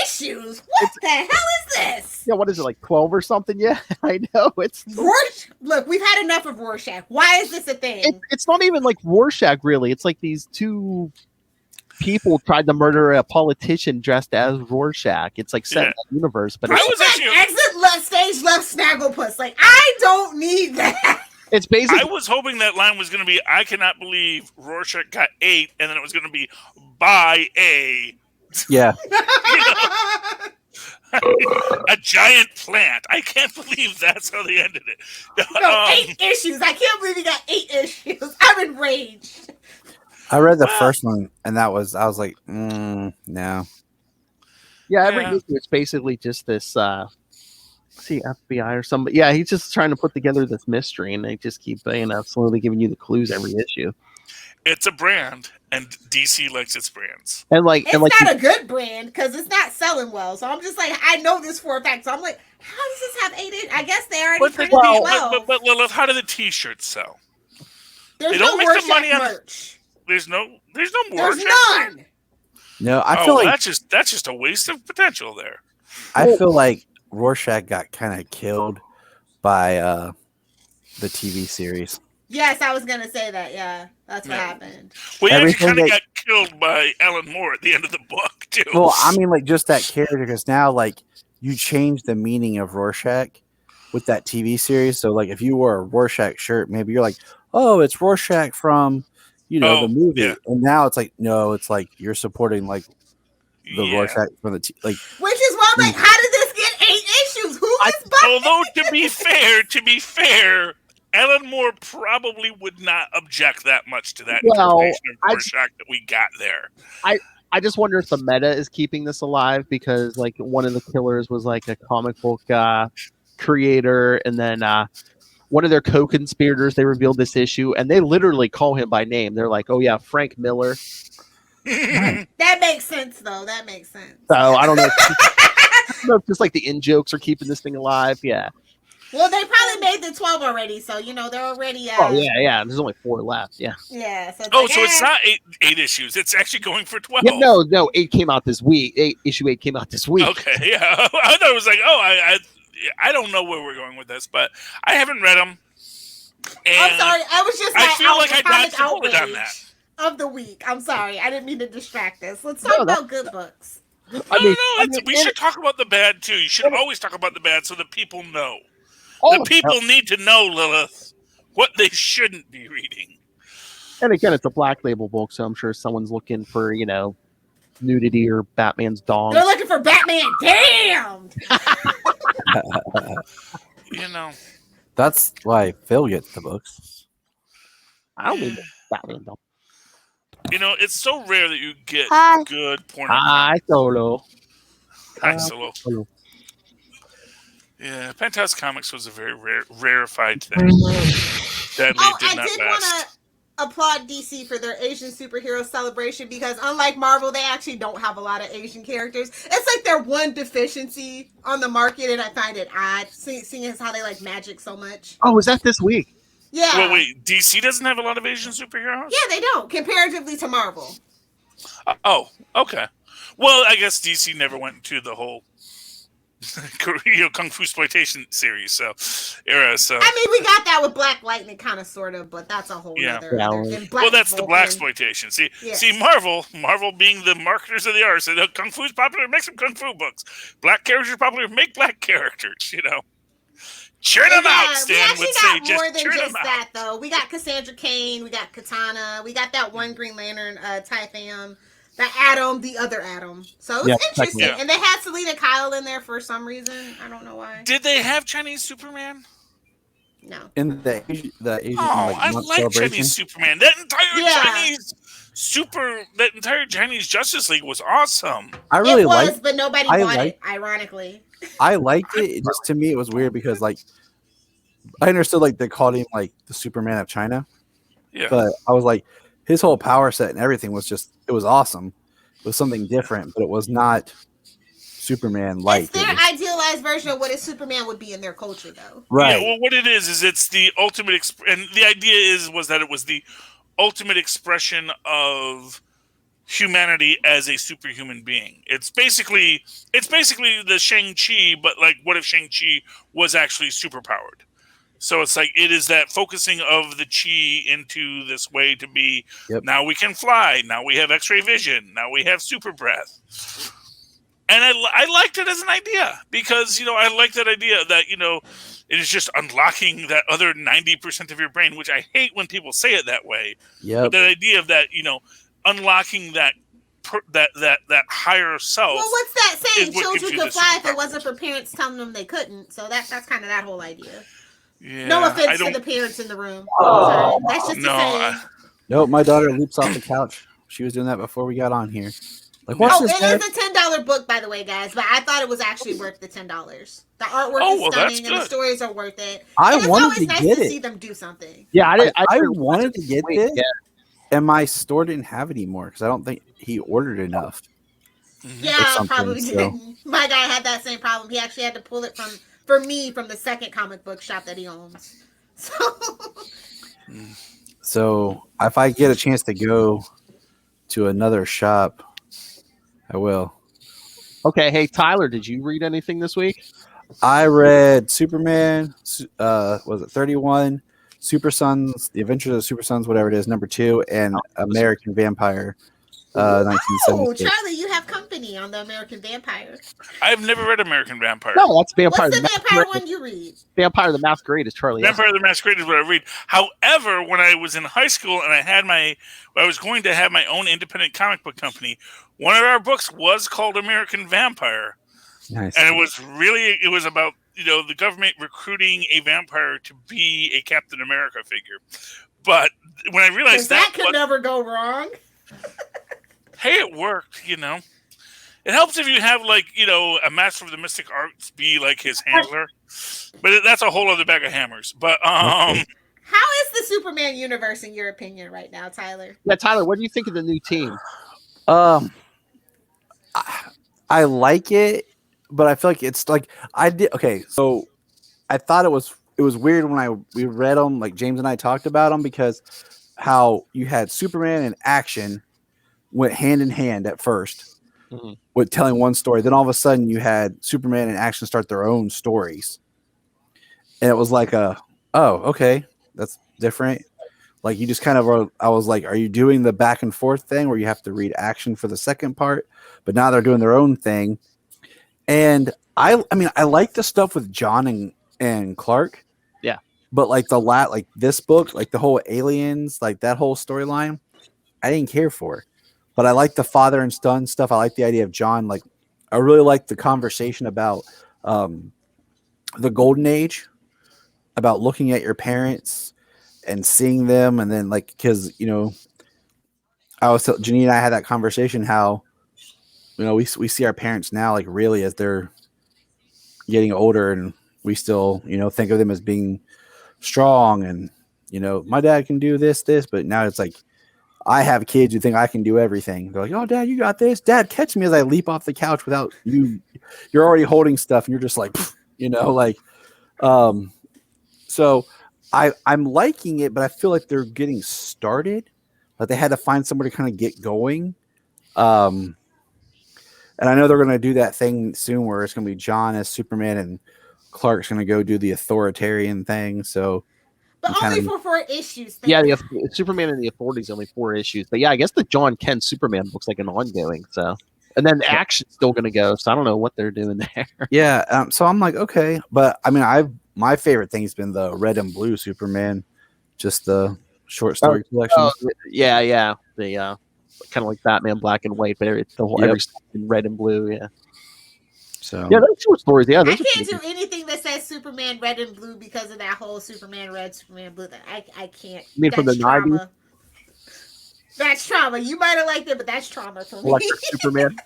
issues? What the hell is this? Yeah, what is it, like 12 or something? Yeah, I know. It's Rorschach. Look, we've had enough of Rorschach. Why is this a thing? It's not even like Rorschach, really. It's like these two people tried to murder a politician dressed as Rorschach. It's like set in that universe. But exit stage left Snagglepuss. Like, I don't need that. It's basically. I was hoping that line was going to be, I cannot believe Rorschach got 8, and then it was going to be by a. Yeah. A giant plant. I can't believe that's how they ended it. No, 8 issues. I can't believe he got 8 issues. I'm enraged. I read the first one, and I was like, no. Yeah, every issue it's basically just this see FBI or somebody. Yeah, he's just trying to put together this mystery, and they just keep slowly giving you the clues every issue. It's a brand, and DC likes its brands. And like, it's not a good brand because it's not selling well. So I'm just like, I know this for a fact. So I'm like, how does this have 8 inch? I guess they already printed 12. But Lilith, how do the T-shirts sell? There's they don't no make the money on merch. There's none. No, I feel like that's just a waste of potential there. I feel like Rorschach got kind of killed by the TV series. Yes, I was gonna say that. Yeah, that's what happened. Well, he actually kind of got killed by Alan Moore at the end of the book too. Well, I mean, like just that character, because now like you change the meaning of Rorschach with that TV series. So like if you wore a Rorschach shirt, maybe you're like, oh, it's Rorschach from the movie, and now it's like no, it's like you're supporting like the Rorschach from the which is why I'm like, how did this get 8 issues? Who is buying? Although to be fair, Alan Moore probably would not object that much to that interpretation of Rorschach that we got there. I just wonder if the meta is keeping this alive because like one of the killers was like a comic book creator, and then one of their co-conspirators, they revealed this issue, and they literally call him by name. They're like, "Oh yeah, Frank Miller." That makes sense, though. That makes sense. So I don't know. If just like the in jokes are keeping this thing alive. Yeah. Well, they probably made the 12 already, so they're already. Oh yeah. There's only 4 left. Yeah. Yeah. So it's not eight issues. It's actually going for 12. Yeah, no. 8 came out this week. Issue 8 came out this week. Okay. Yeah. I thought it was like, I don't know where we're going with this, but I haven't read them. I'm sorry. I was just. I feel like I dodged the bullet on that. Of the week. I'm sorry. I didn't mean to distract us. Let's talk about good books. We should talk about the bad too. You should always talk about the bad so the people know. The people need to know, Lilith, what they shouldn't be reading. And again, it's a Black Label book, so I'm sure someone's looking for, nudity or Batman's dong. They're looking for Batman damned! That's why Phil gets the books. I don't need Batman dong. It's so rare that you get good porn. Hi, Solo. Hi, Solo. Yeah, Penthouse Comics was a very rarefied thing. Sadly, it did not last. Want to applaud DC for their Asian superhero celebration because unlike Marvel, they actually don't have a lot of Asian characters. It's like their one deficiency on the market, and I find it odd, seeing as how they like magic so much. Oh, is that this week? Yeah. Well, wait, DC doesn't have a lot of Asian superheroes? Yeah, they don't, comparatively to Marvel. Okay. Well, I guess DC never went into the whole Kung Fu exploitation series era. So I mean, we got that with Black Lightning, kind of, sort of, but that's a whole other. Well, that's the Black exploitation. See, Marvel being the marketers of the art, said Kung Fu's popular, make some Kung Fu books. Black characters are popular, make black characters. Churn them out, Stan would say. More than just that, though. We got Cassandra Cain, we got Katana, we got that one Green Lantern, Typham. The Atom, the other Atom. So it's interesting. Yeah. And they had Selena Kyle in there for some reason. I don't know why. Did they have Chinese Superman? No. In the Asian I like Chinese Superman. That entire Chinese Justice League was awesome. I really liked it, but nobody bought it, ironically. I liked it. It just, to me, it was weird because I understood they called him the Superman of China. Yeah. But I was like, his whole power set and everything was just, it was awesome. It was something different, but it was not Superman-like. It's their idealized version of what a Superman would be in their culture, though. Right. Yeah, well, what it is it's the ultimate, and the idea was that it was the ultimate expression of humanity as a superhuman being. It's basically the Shang-Chi, but what if Shang-Chi was actually superpowered? So it's it is that focusing of the chi into this way to be, now we can fly, now we have X-ray vision, now we have super breath. And I liked it as an idea because, I like that idea that, it is just unlocking that other 90% of your brain, which I hate when people say it that way. Yeah. But that idea of that, unlocking that higher self. Well, what's that saying? Children could fly if it wasn't for parents telling them they couldn't. So that's kind of that whole idea. Yeah, no offense to the parents in the room. Sorry. That's just a saying. Nope, my daughter leaps off the couch. She was doing that before we got on here. Watch this, it is a $10 $10 book, by the way, guys, but I thought it was actually worth the $10. The artwork is stunning and the stories are worth it. I and it's wanted always to nice get to it. see them do something. Yeah, I wanted to get this, and my store didn't have it anymore because I don't think he ordered enough. Yeah, probably didn't. My guy had that same problem. He actually had to pull it from the second comic book shop that he owns. So if I get a chance to go to another shop, I will. Okay, hey Tyler, did you read anything this week? I read Superman. Was it 31? Super Sons, The Adventures of Super Sons, whatever it is, number 2, and American Vampire. 1976. Oh, Charlie, you have company on the American Vampire. I've never read American Vampire. No, that's Vampire. What's the Vampire one you read? Vampire the Masquerade is Charlie. Vampire the Masquerade is what I read. However, when I was in high school and I was going to have my own independent comic book company, one of our books was called American Vampire. Nice. And it was about, the government recruiting a vampire to be a Captain America figure. But when I realized that could never go wrong. Hey, it worked, It helps if you have, a master of the mystic arts be, his handler. But that's a whole other bag of hammers. But, How is the Superman universe, in your opinion, right now, Tyler? Yeah, Tyler, what do you think of the new team? I like it, but I feel like it's okay, so I thought it was weird when we read them, James and I talked about them, because how you had Superman and action went hand in hand at first with telling one story. Then all of a sudden you had Superman and action start their own stories. And it was oh, okay, that's different. You just kind of I was like, are you doing the back and forth thing where you have to read action for the second part? But now they're doing their own thing. And I like the stuff with John and Clark. Yeah. But this book, the whole aliens, that whole storyline, I didn't care for. But I like the father and son stuff. I like the idea of John. I really like the conversation about the golden age, about looking at your parents and seeing them. And then because, Janine and I had that conversation, how, we see our parents now, really as they're getting older, and we still, think of them as being strong. And, my dad can do this, but now it's I have kids who think I can do everything. They're like, "Oh, Dad, you got this." Dad, catch me as I leap off the couch without you. You're already holding stuff, and you're just So I'm liking it, but I feel like they're getting started. They had to find somebody to kind of get going. And I know they're going to do that thing soon where it's going to be John as Superman and Clark's going to go do the authoritarian thing. So. But only for 4 issues. Yeah, the Superman and the Authority is only 4 issues. But yeah, I guess the John Kent Superman looks like an ongoing. So, and then the action's still going to go. So I don't know what they're doing there. Yeah. So I'm okay, but my favorite thing has been the red and blue Superman, just the short story collection. Yeah. The kind of like Batman Black and White, but it's the whole every in red and blue. Yeah. So yeah, those short stories. Yeah, I can't do anything that says Superman red and blue because of that whole Superman red, Superman blue. I can't. You mean from the 90s? That's trauma. You might have liked it, but that's trauma for me. Electric Superman.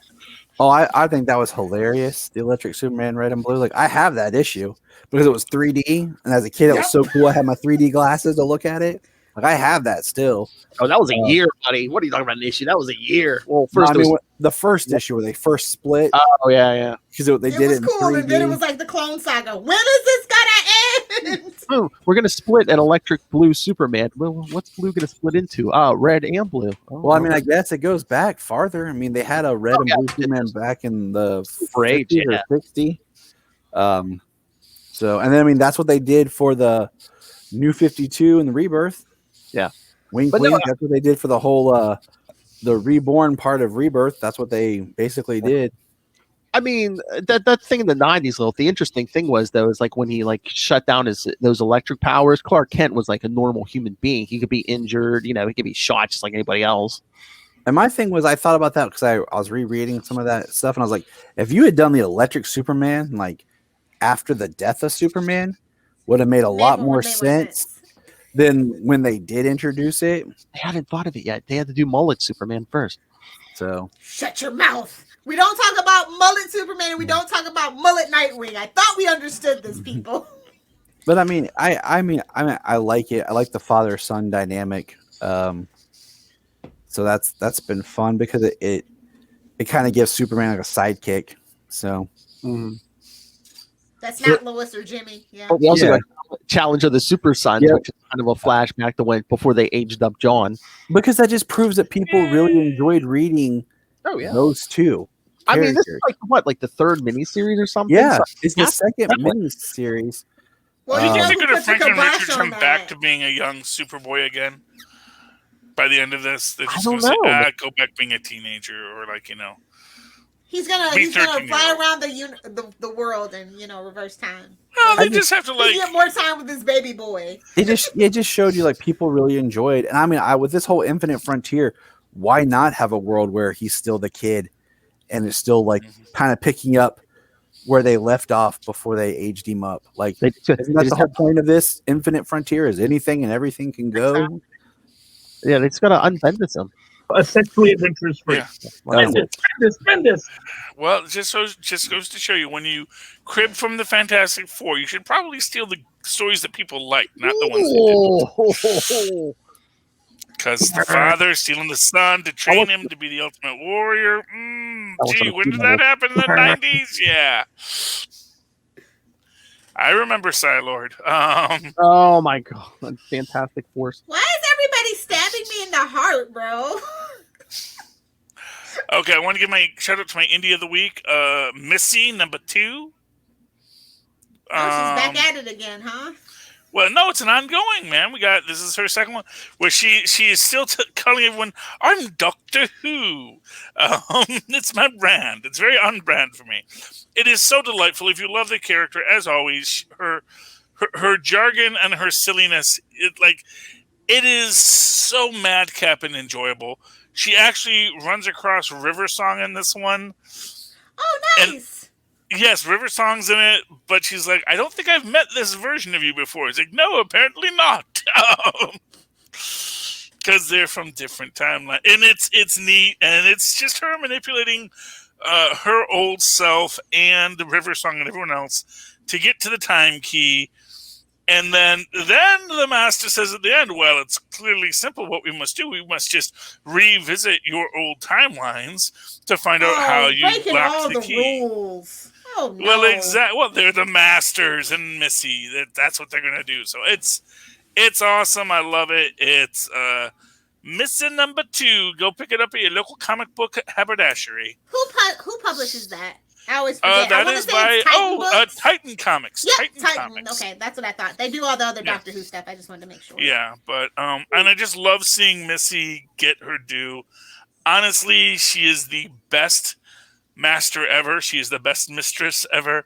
Oh, I think that was hilarious. The Electric Superman red and blue. I have that issue because it was 3D, and as a kid, it was so cool. I had my 3D glasses to look at it. I have that still. Oh, that was a year, buddy. What are you talking about? An issue? That was a year. Well, first the first issue where they first split. Oh yeah. Because they did it in cool, 3D. And then it was the Clone Saga. When is this gonna end? Oh, we're gonna split an electric blue Superman. Well, what's blue gonna split into? Red and blue. Oh, well, I guess it goes back farther. They had a red and blue Superman back in the 50s or 60. So, and then that's what they did for the New 52 and the Rebirth. Yeah. Wink. That's what they did for the whole the reborn part of Rebirth. That's what they basically did. That thing in the 90s, though, the interesting thing was, though, is when he shut down those electric powers, Clark Kent was a normal human being. He could be injured, he could be shot just like anybody else. And my thing was, I thought about that because I was rereading some of that stuff, and I was like, if you had done the Electric Superman after the death of Superman, would have made a lot more sense. Then when they did introduce it, they hadn't thought of it yet. They had to do mullet Superman first. So Shut your mouth. We don't talk about mullet Superman and we don't talk about mullet Nightwing. I thought we understood this, people. but I mean, I like it. I like the father-son dynamic. So that's been fun because it kind of gives Superman like a sidekick. So That's not Lois or Jimmy. Yeah. But we also got Challenge of the Super Sons, which is kind of a flashback to when before they aged up John. Because that just proves that people really enjoyed reading those two. I mean, this is like the third miniseries or something? Yeah, So it's the second miniseries. Well, Do you know think who they're put the Franklin kibosh Richards on come that? back to being a young Superboy again? By the end of this, they're just I going don't to say, know. go back being a teenager, or He's gonna fly around the world and reverse time. No, they just have to He get more time with his baby boy. It just showed you like people really enjoyed, and I mean, with this whole Infinite Frontier, why not have a world where he's still the kid, and it's still like kind of picking up where they left off before they aged him up? Like, isn't that the whole point of this Infinite Frontier? Is anything and everything can go? Exactly. Yeah, they just gotta unbend him. Essentially adventurous free. Spend this. Well, just goes to show you, when you crib from the Fantastic Four, you should probably steal the stories that people like, not the ones they didn't. Because the father stealing the son to train him to be the ultimate warrior. Gee, when did that happen in the 90s? Yeah. I remember Psylord. Oh my god, Fantastic Force. Why is everybody stabbing me in the heart, bro? Okay, I want to give my shout out to my Indie of the Week, Missy #2. She's back at it again, huh? Well, no, it's an ongoing, man. This is her second one, where she is still calling everyone, I'm Doctor Who. It's my brand. It's very on-brand for me. It is so delightful. If you love the character, as always, her jargon and her silliness, it is so madcap and enjoyable. She actually runs across River Song in this one. Oh, nice. Yes, River Song's in it, but she's like, I don't think I've met this version of you before. It's like, no, apparently not. Because they're from different timelines. And it's neat, and it's just her manipulating her old self and the River Song and everyone else to get to the time key. And then the master says at the end, well, it's clearly simple what we must do. We must just revisit your old timelines to find out how you locked the key. Rules. Oh, no. Well, exactly. Well, they're the masters and Missy. That's what they're going to do. So it's awesome. I love it. It's Missy #2. Go pick it up at your local comic book haberdashery. Who publishes that? I always forget. That is by Titan Comics. Yeah, Titan Comics. Okay, that's what I thought. They do all the other Doctor Who stuff. I just wanted to make sure. Yeah, but and I just love seeing Missy get her due. Honestly, she is the best master ever. She is the best mistress ever.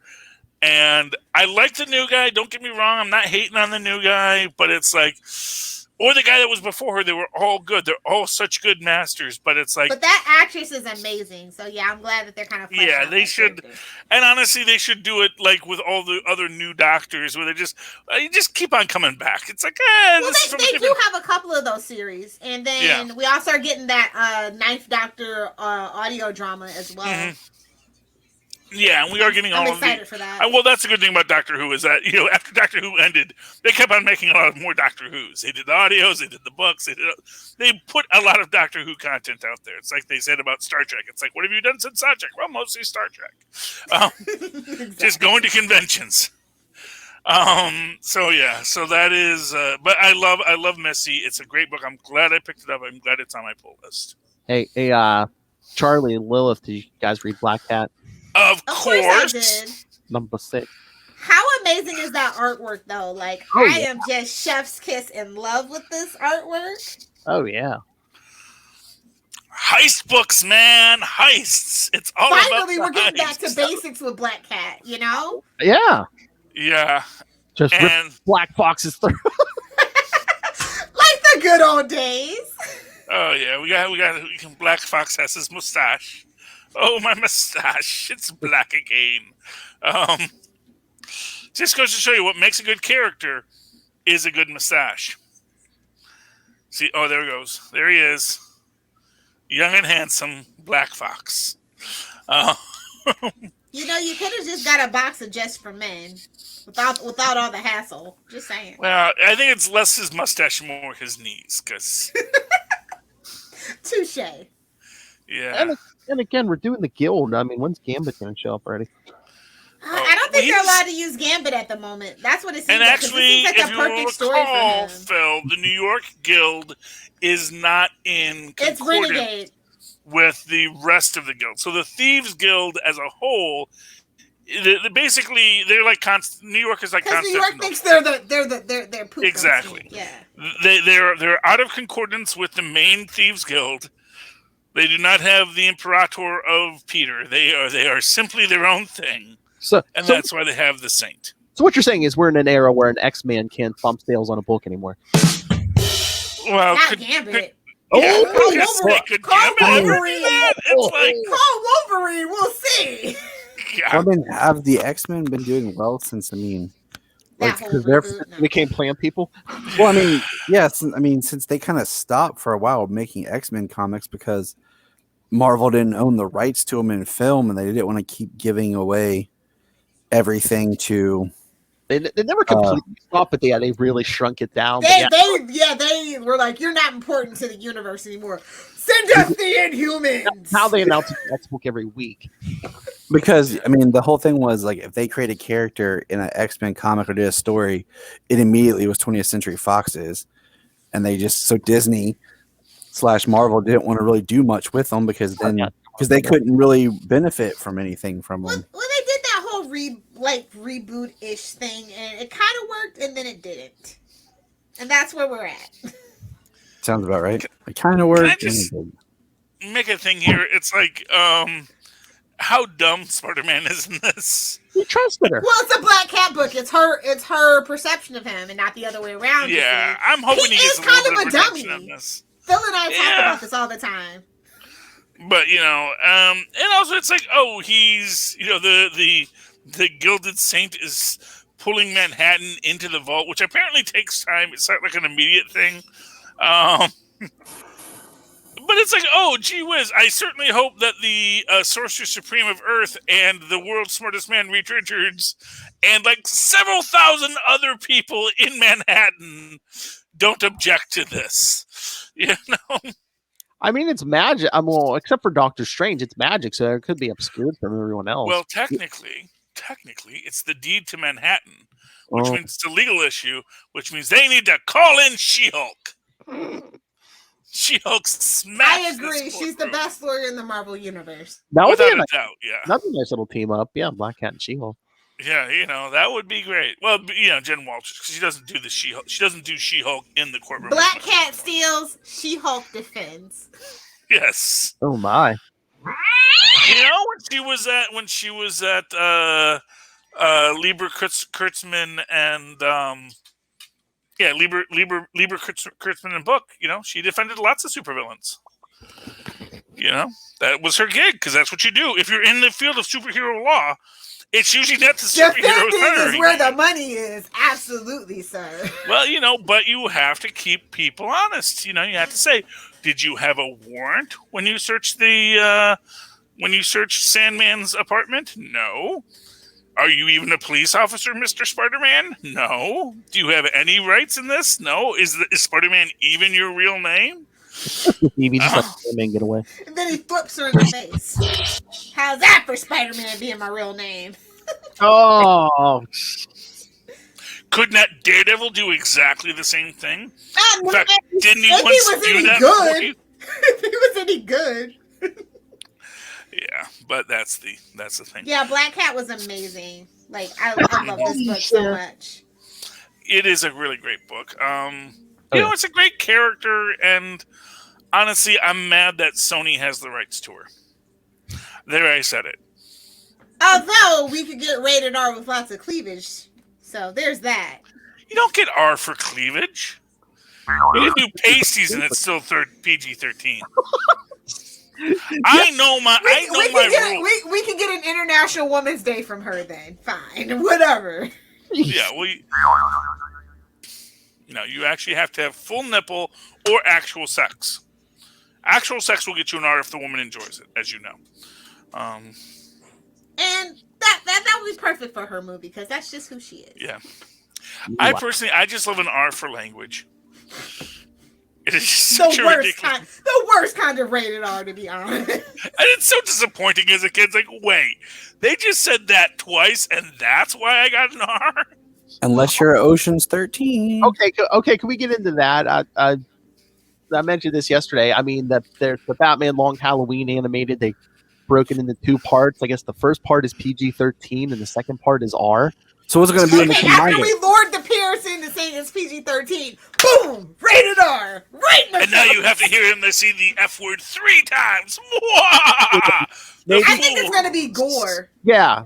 And I like the new guy. Don't get me wrong. I'm not hating on the new guy, but it's like, or the guy that was before her, they were all good. They're all such good masters, but it's like... But that actress is amazing. So, yeah, I'm glad that they're kind of... Yeah, they should... Character. And honestly, they should do it like with all the other new doctors, where they just keep on coming back. It's like, well, they do have a couple of those series. And then we also are getting that Ninth Doctor audio drama as well. Mm-hmm. Yeah, and we are getting I'm all of the... excited for that. Well, that's the good thing about Doctor Who is that, after Doctor Who ended, they kept on making a lot of more Doctor Whos. They did the audios, they did the books, they put a lot of Doctor Who content out there. It's like they said about Star Trek. It's like, what have you done since Star Trek? Well, mostly Star Trek. Exactly. Just going to conventions. So that is... but I love Missy. It's a great book. I'm glad I picked it up. I'm glad it's on my pull list. Hey, Charlie and Lilith, did you guys read Black Cat? Of course. I did. #6. How amazing is that artwork, though? Like, I am just chef's kiss in love with this artwork. Oh, yeah. Heist books, man. Heists. It's all Finally, about we're getting back to basics with Black Cat, Yeah. Yeah. Just rip Black Fox's through. Like the good old days. Oh, yeah. We got Black Fox has his mustache. Oh, my mustache. It's black again. Just goes to show you what makes a good character is a good mustache. See, there he goes. There he is. young and handsome Black Fox. You could have just got a box of just for men, without all the hassle. Just saying. Well, I think it's less his mustache and more his knees, because. Touche. Yeah. And again, we're doing the guild. I mean, when's Gambit going to show up already? I don't think they're allowed to use Gambit at the moment. That's what it seems and like. Actually, it seems like if a perfect you story recall, for him. Phil, the New York Guild is not in It's Renegade with the rest of the guild. So the Thieves Guild as a whole, basically, they're like New York is like because New York thinks they're poop. Exactly. Yeah. They're out of concordance with the main Thieves Guild. They do not have the Imperator of Peter. They are simply their own thing. That's why they have the Saint. So what you're saying is we're in an era where an X-Man can't bump sales on a book anymore. Well, not Gambit. Call Wolverine. It's like call Wolverine. We'll see. Yeah. Well, have the X-Men been doing well since? I mean, because they became plant people. Well, I mean, yes. I mean, since they kind of stopped for a while making X-Men comics because Marvel didn't own the rights to them in film, and they didn't want to keep giving away everything to. They never completely stopped, but they really shrunk it down. They were like, you're not important to the universe anymore. Send us the Inhumans. Now they announce an X book every week. Because I mean, the whole thing was like, if they create a character in an X-Men comic or did a story, it immediately was 20th Century Fox's, and they just Disney/Marvel didn't want to really do much with them because they couldn't really benefit from anything from them. Well, they did that whole reboot-ish thing, and it kind of worked, and then it didn't, and that's where we're at. Sounds about right. It kind of worked. Can I just make a thing here? It's like, how dumb Spider-Man is in this. You trusted her. Well, it's a Black Cat book. It's her perception of him, and not the other way around. Yeah, I'm hoping he gets is kind of a dummy. Phil and I talk about this all the time. But and also it's like, he's the Gilded Saint is pulling Manhattan into the vault, which apparently takes time. It's not like an immediate thing. But it's like, gee whiz, I certainly hope that the Sorcerer Supreme of Earth and the world's smartest man, Reed Richards, and like several thousand other people in Manhattan don't object to this. I mean, it's magic. Well, except for Doctor Strange, it's magic, so it could be obscured from everyone else. Well, technically, it's the deed to Manhattan, which means it's a legal issue, which means they need to call in She-Hulk. She-Hulk smashed. I agree. She's the best lawyer in the Marvel universe. Without a doubt, yeah. That's a nice little team up. Yeah, Black Cat and She-Hulk. Yeah, that would be great. Well, Jen Walsh, because she doesn't do the She-Hulk. She doesn't do She-Hulk in the courtroom. Black Cat steals, She-Hulk defends. Yes. Oh my. When she was at Lieber Kurtzman and Lieber Kurtzman and Book, she defended lots of supervillains. That was her gig, because that's what you do. If you're in the field of superhero law, it's usually not the superhero is where the money is. Absolutely, sir. Well, but you have to keep people honest. You have to say, did you have a warrant when you searched Sandman's apartment? No. Are you even a police officer, Mr. Spider-Man? No. Do you have any rights in this? No. Is Spider-Man even your real name? Maybe just let Spider-Man get away. And then he flips her in the face. How's that for Spider-Man being my real name? Oh. Couldn't that Daredevil do exactly the same thing? In fact, didn't he once do that? If he was any good. Yeah, but that's the thing. Yeah, Black Cat was amazing. Like, I love this book so much. It is a really great book. It's a great character, and honestly, I'm mad that Sony has the rights to her. There, I said it. Although we could get rated R with lots of cleavage, so there's that. You don't get R for cleavage. You can do pasties, and it's still PG-13. I know my rules. We can get an International Women's Day from her then. Fine, whatever. Yeah, well, you actually have to have full nipple or actual sex. Actual sex will get you an R if the woman enjoys it, as you know. And that would be perfect for her movie because that's just who she is. Yeah. I just love an R for language. It is just such the worst kind of rated R, to be honest. And it's so disappointing as a kid. It's like, wait, they just said that twice, and that's why I got an R? Unless you're Ocean's 13. Okay. Can we get into that? I mentioned this yesterday. I mean, there's the Batman Long Halloween animated. They broke it into 2 parts. I guess the first part is PG-13, and the second part is R. So what's it going to be in the combined? After we lured the Pearson to saying it's PG-13, boom, rated R, right in the And now you have to hear him say the F word 3 times. I think it's going to be gore. Yeah.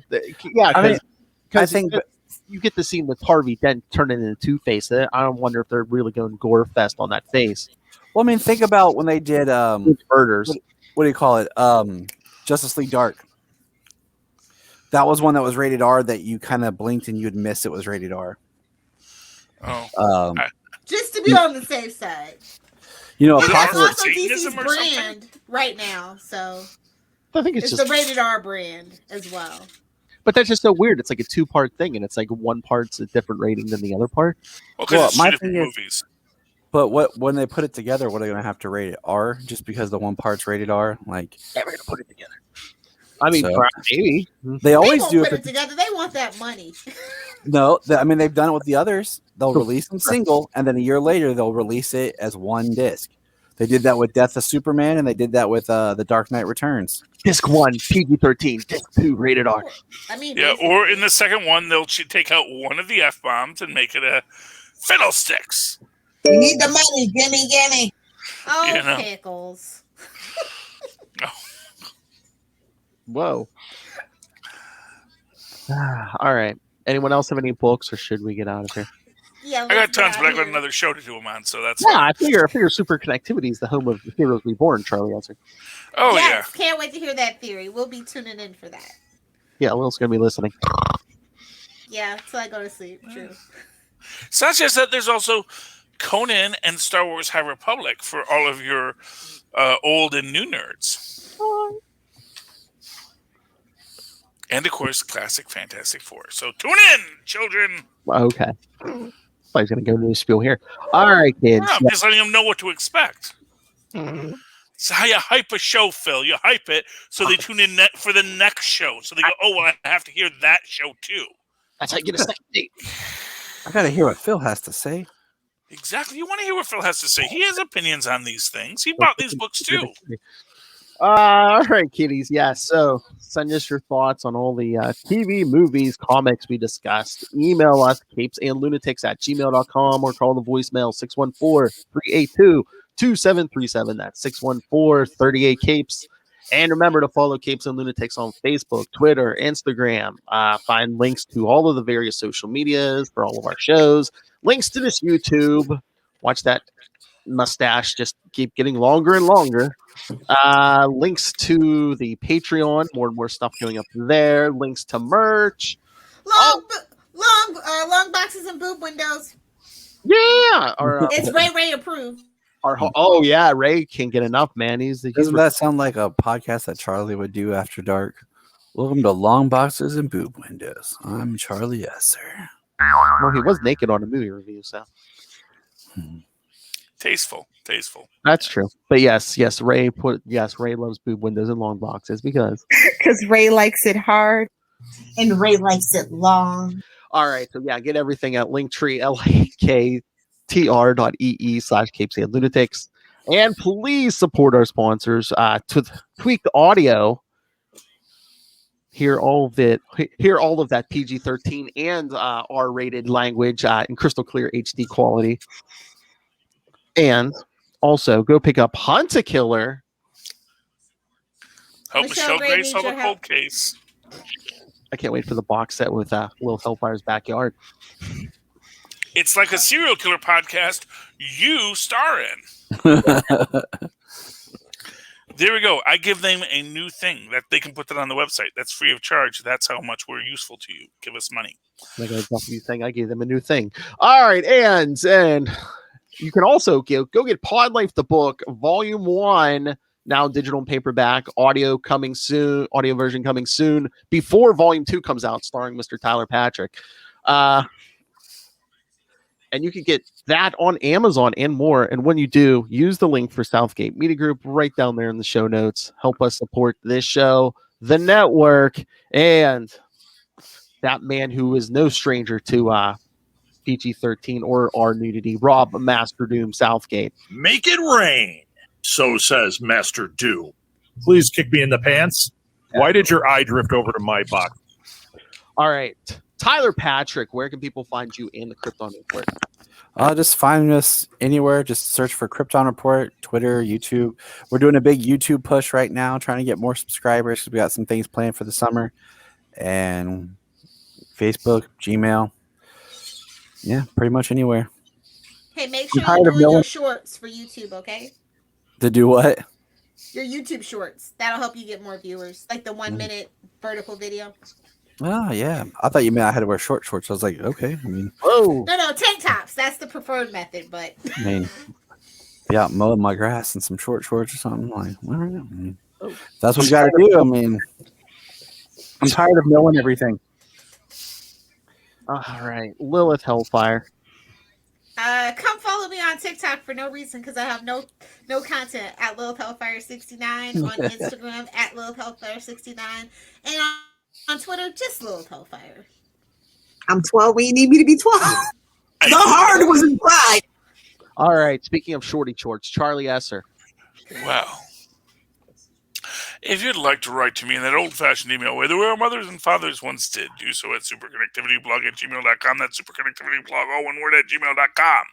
I think you get the scene with Harvey Dent turning into Two-Face. I don't wonder if they're really going gore fest on that face. Well, I mean, think about when they did murders. What do you call it? Justice League Dark. That was one that was rated R that you kind of blinked and you'd miss it was rated R. Oh. Just to be on the safe side. You know, that's also DC's brand right now, so I think it's the rated R brand as well. But that's just so weird. It's like a 2-part thing, and it's like one part's a different rating than the other part. Well, my thing is, movies. But when they put it together, what are they going to have to rate it R? Just because the one part's rated R? Like, we're going to put it together. I mean, maybe they always do put it together. They want that money. No, I mean they've done it with the others. They'll release them single, and then a year later they'll release it as one disc. They did that with Death of Superman, and they did that with The Dark Knight Returns. Disc 1, PG-13. Disc 2, rated R. I mean, yeah. Or in the second one, they'll take out one of the F-bombs and make it a fiddlesticks. You need the money, gimme. Oh, pickles. Whoa. All right. Anyone else have any books, or should we get out of here? Yeah, I got tons, but I got another show to do them on, so that's fine. I figure Super Connectivity is the home of Heroes Reborn, Charlie answered. Oh, yes, yeah. Can't wait to hear that theory. We'll be tuning in for that. Yeah, Lil's going to be listening. Yeah, till I go to sleep. True. So that's just that there's also Conan and Star Wars High Republic for all of your old and new nerds. And, of course, classic Fantastic Four. So tune in, children. Okay. Somebody's going to go to the spiel here. All right, kids. I'm just letting them know what to expect. Mm-hmm. It's how you hype a show, Phil. You hype it so they tune in for the next show. So they go, oh, well, I have to hear that show, too. That's how you get a second date. I got to hear what Phil has to say. Exactly. You want to hear what Phil has to say. He has opinions on these things. He bought these books, too. All right, kiddies. Yeah, so send us your thoughts on all the TV, movies, comics we discussed. Email us, capesandlunatics@gmail.com, or call the voicemail 614-382-2737. That's 614-38-CAPES. And remember to follow Capes and Lunatics on Facebook, Twitter, Instagram. Find links to all of the various social medias for all of our shows. Links to this YouTube. Watch that mustache just keep getting longer and longer. Links to the Patreon, more and more stuff going up there. Links to merch. Long boxes and boob windows. Yeah, it's Ray approved. Yeah, Ray can't get enough, man. Doesn't that sound like a podcast that Charlie would do after dark? Welcome to Long Boxes and Boob Windows. I'm Charlie Esser. Well, he was naked on a movie review, so. Tasteful. That's true. But yes, Ray loves boob windows and long boxes because Ray likes it hard and Ray likes it long. All right, so yeah, get everything at Linktree, linktr.ee/capesandlunatics. And please support our sponsors to Tweaked Audio. Hear all of that PG-13 and R-rated language in crystal clear HD quality. And also, go pick up Hunt a Killer. Help Michelle Gray solve a cold case. I can't wait for the box set with Will Hellfire's Backyard. It's like a serial killer podcast you star in. There we go. I give them a new thing that they can put that on the website. That's free of charge. That's how much we're useful to you. Give us money. Like a new thing. I gave them a new thing. All right, and You can also go get Pod Life the book, Volume 1, now digital and paperback, audio version coming soon, before Volume 2 comes out, starring Mr. Tyler Patrick. And you can get that on Amazon and more. And when you do, use the link for Southgate Media Group right down there in the show notes. Help us support this show, the network, and that man who is no stranger to PG-13 or our nudity, Rob Master Doom Southgate. Make it rain, so says Master Doom. Please kick me in the pants. Why did your eye drift over to my box? All right. Tyler Patrick, where can people find you in the Krypton Report? Just find us anywhere. Just search for Krypton Report, Twitter, YouTube. We're doing a big YouTube push right now, trying to get more subscribers because we got some things planned for the summer. And Facebook, Gmail. Yeah, pretty much anywhere. Hey, make sure you're doing your shorts for YouTube, okay? To do what? Your YouTube shorts. That'll help you get more viewers. Like the 1 minute vertical video. Oh, yeah. I thought you meant I had to wear short shorts. I was like, okay. I mean, whoa. No, tank tops. That's the preferred method, but. I mean, be out mowing my grass in some short shorts or something. Like, I don't know. I mean, that's what you got to do. I mean, I'm tired of mowing everything. All right, Lilith Hellfire. Come follow me on TikTok for no reason because I have no content at Lilith Hellfire 69 on Instagram at Lilith Hellfire 69 and on Twitter just Lilith Hellfire. I'm 12 when you need me to be 12. The hard was implied. All right, speaking of shorty shorts, Charlie Esser. Well, if you'd like to write to me in that old-fashioned email way the way our mothers and fathers once did, do so at superconnectivityblog@gmail.com. That's superconnectivityblog, all one word, @gmail.com.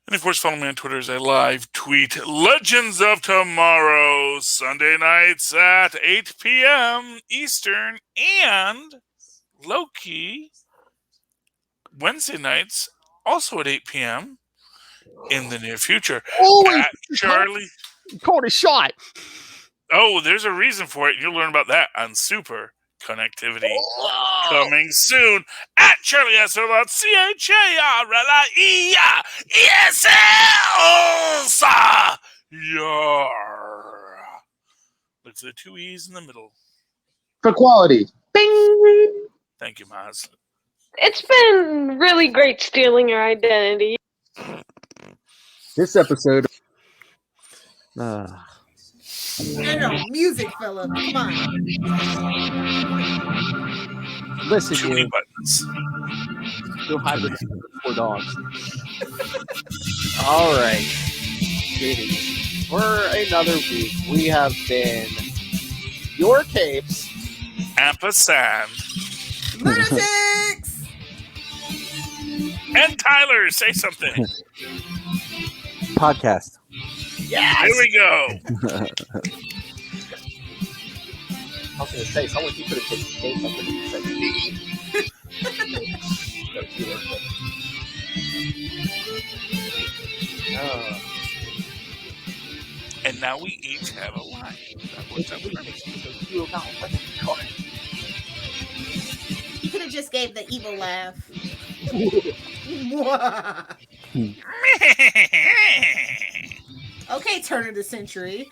And, of course, follow me on Twitter as I live tweet Legends of Tomorrow, Sunday nights at 8 p.m. Eastern, and Loki, Wednesday nights, also at 8 p.m. in the near future. Oh, Charlie. You called a shot. Oh, there's a reason for it. You'll learn about that on Super Connectivity coming soon at Charlie Esser, CharlieEsl. Look for the 2 E's in the middle. For quality. Bing! Thank you, Maz. It's been really great stealing your identity. This episode. No, music, Philip. Come on. Listen, Too many buttons. Go hide with 4 dogs. All right. For another week, we have been your capes. Ampersand. Lunatics! And Tyler, say something. Podcast. Yes! Here we go. I was going to say, someone keep it a case. Something And now we each have a line. You could have just gave the evil laugh. Okay, turn of the century.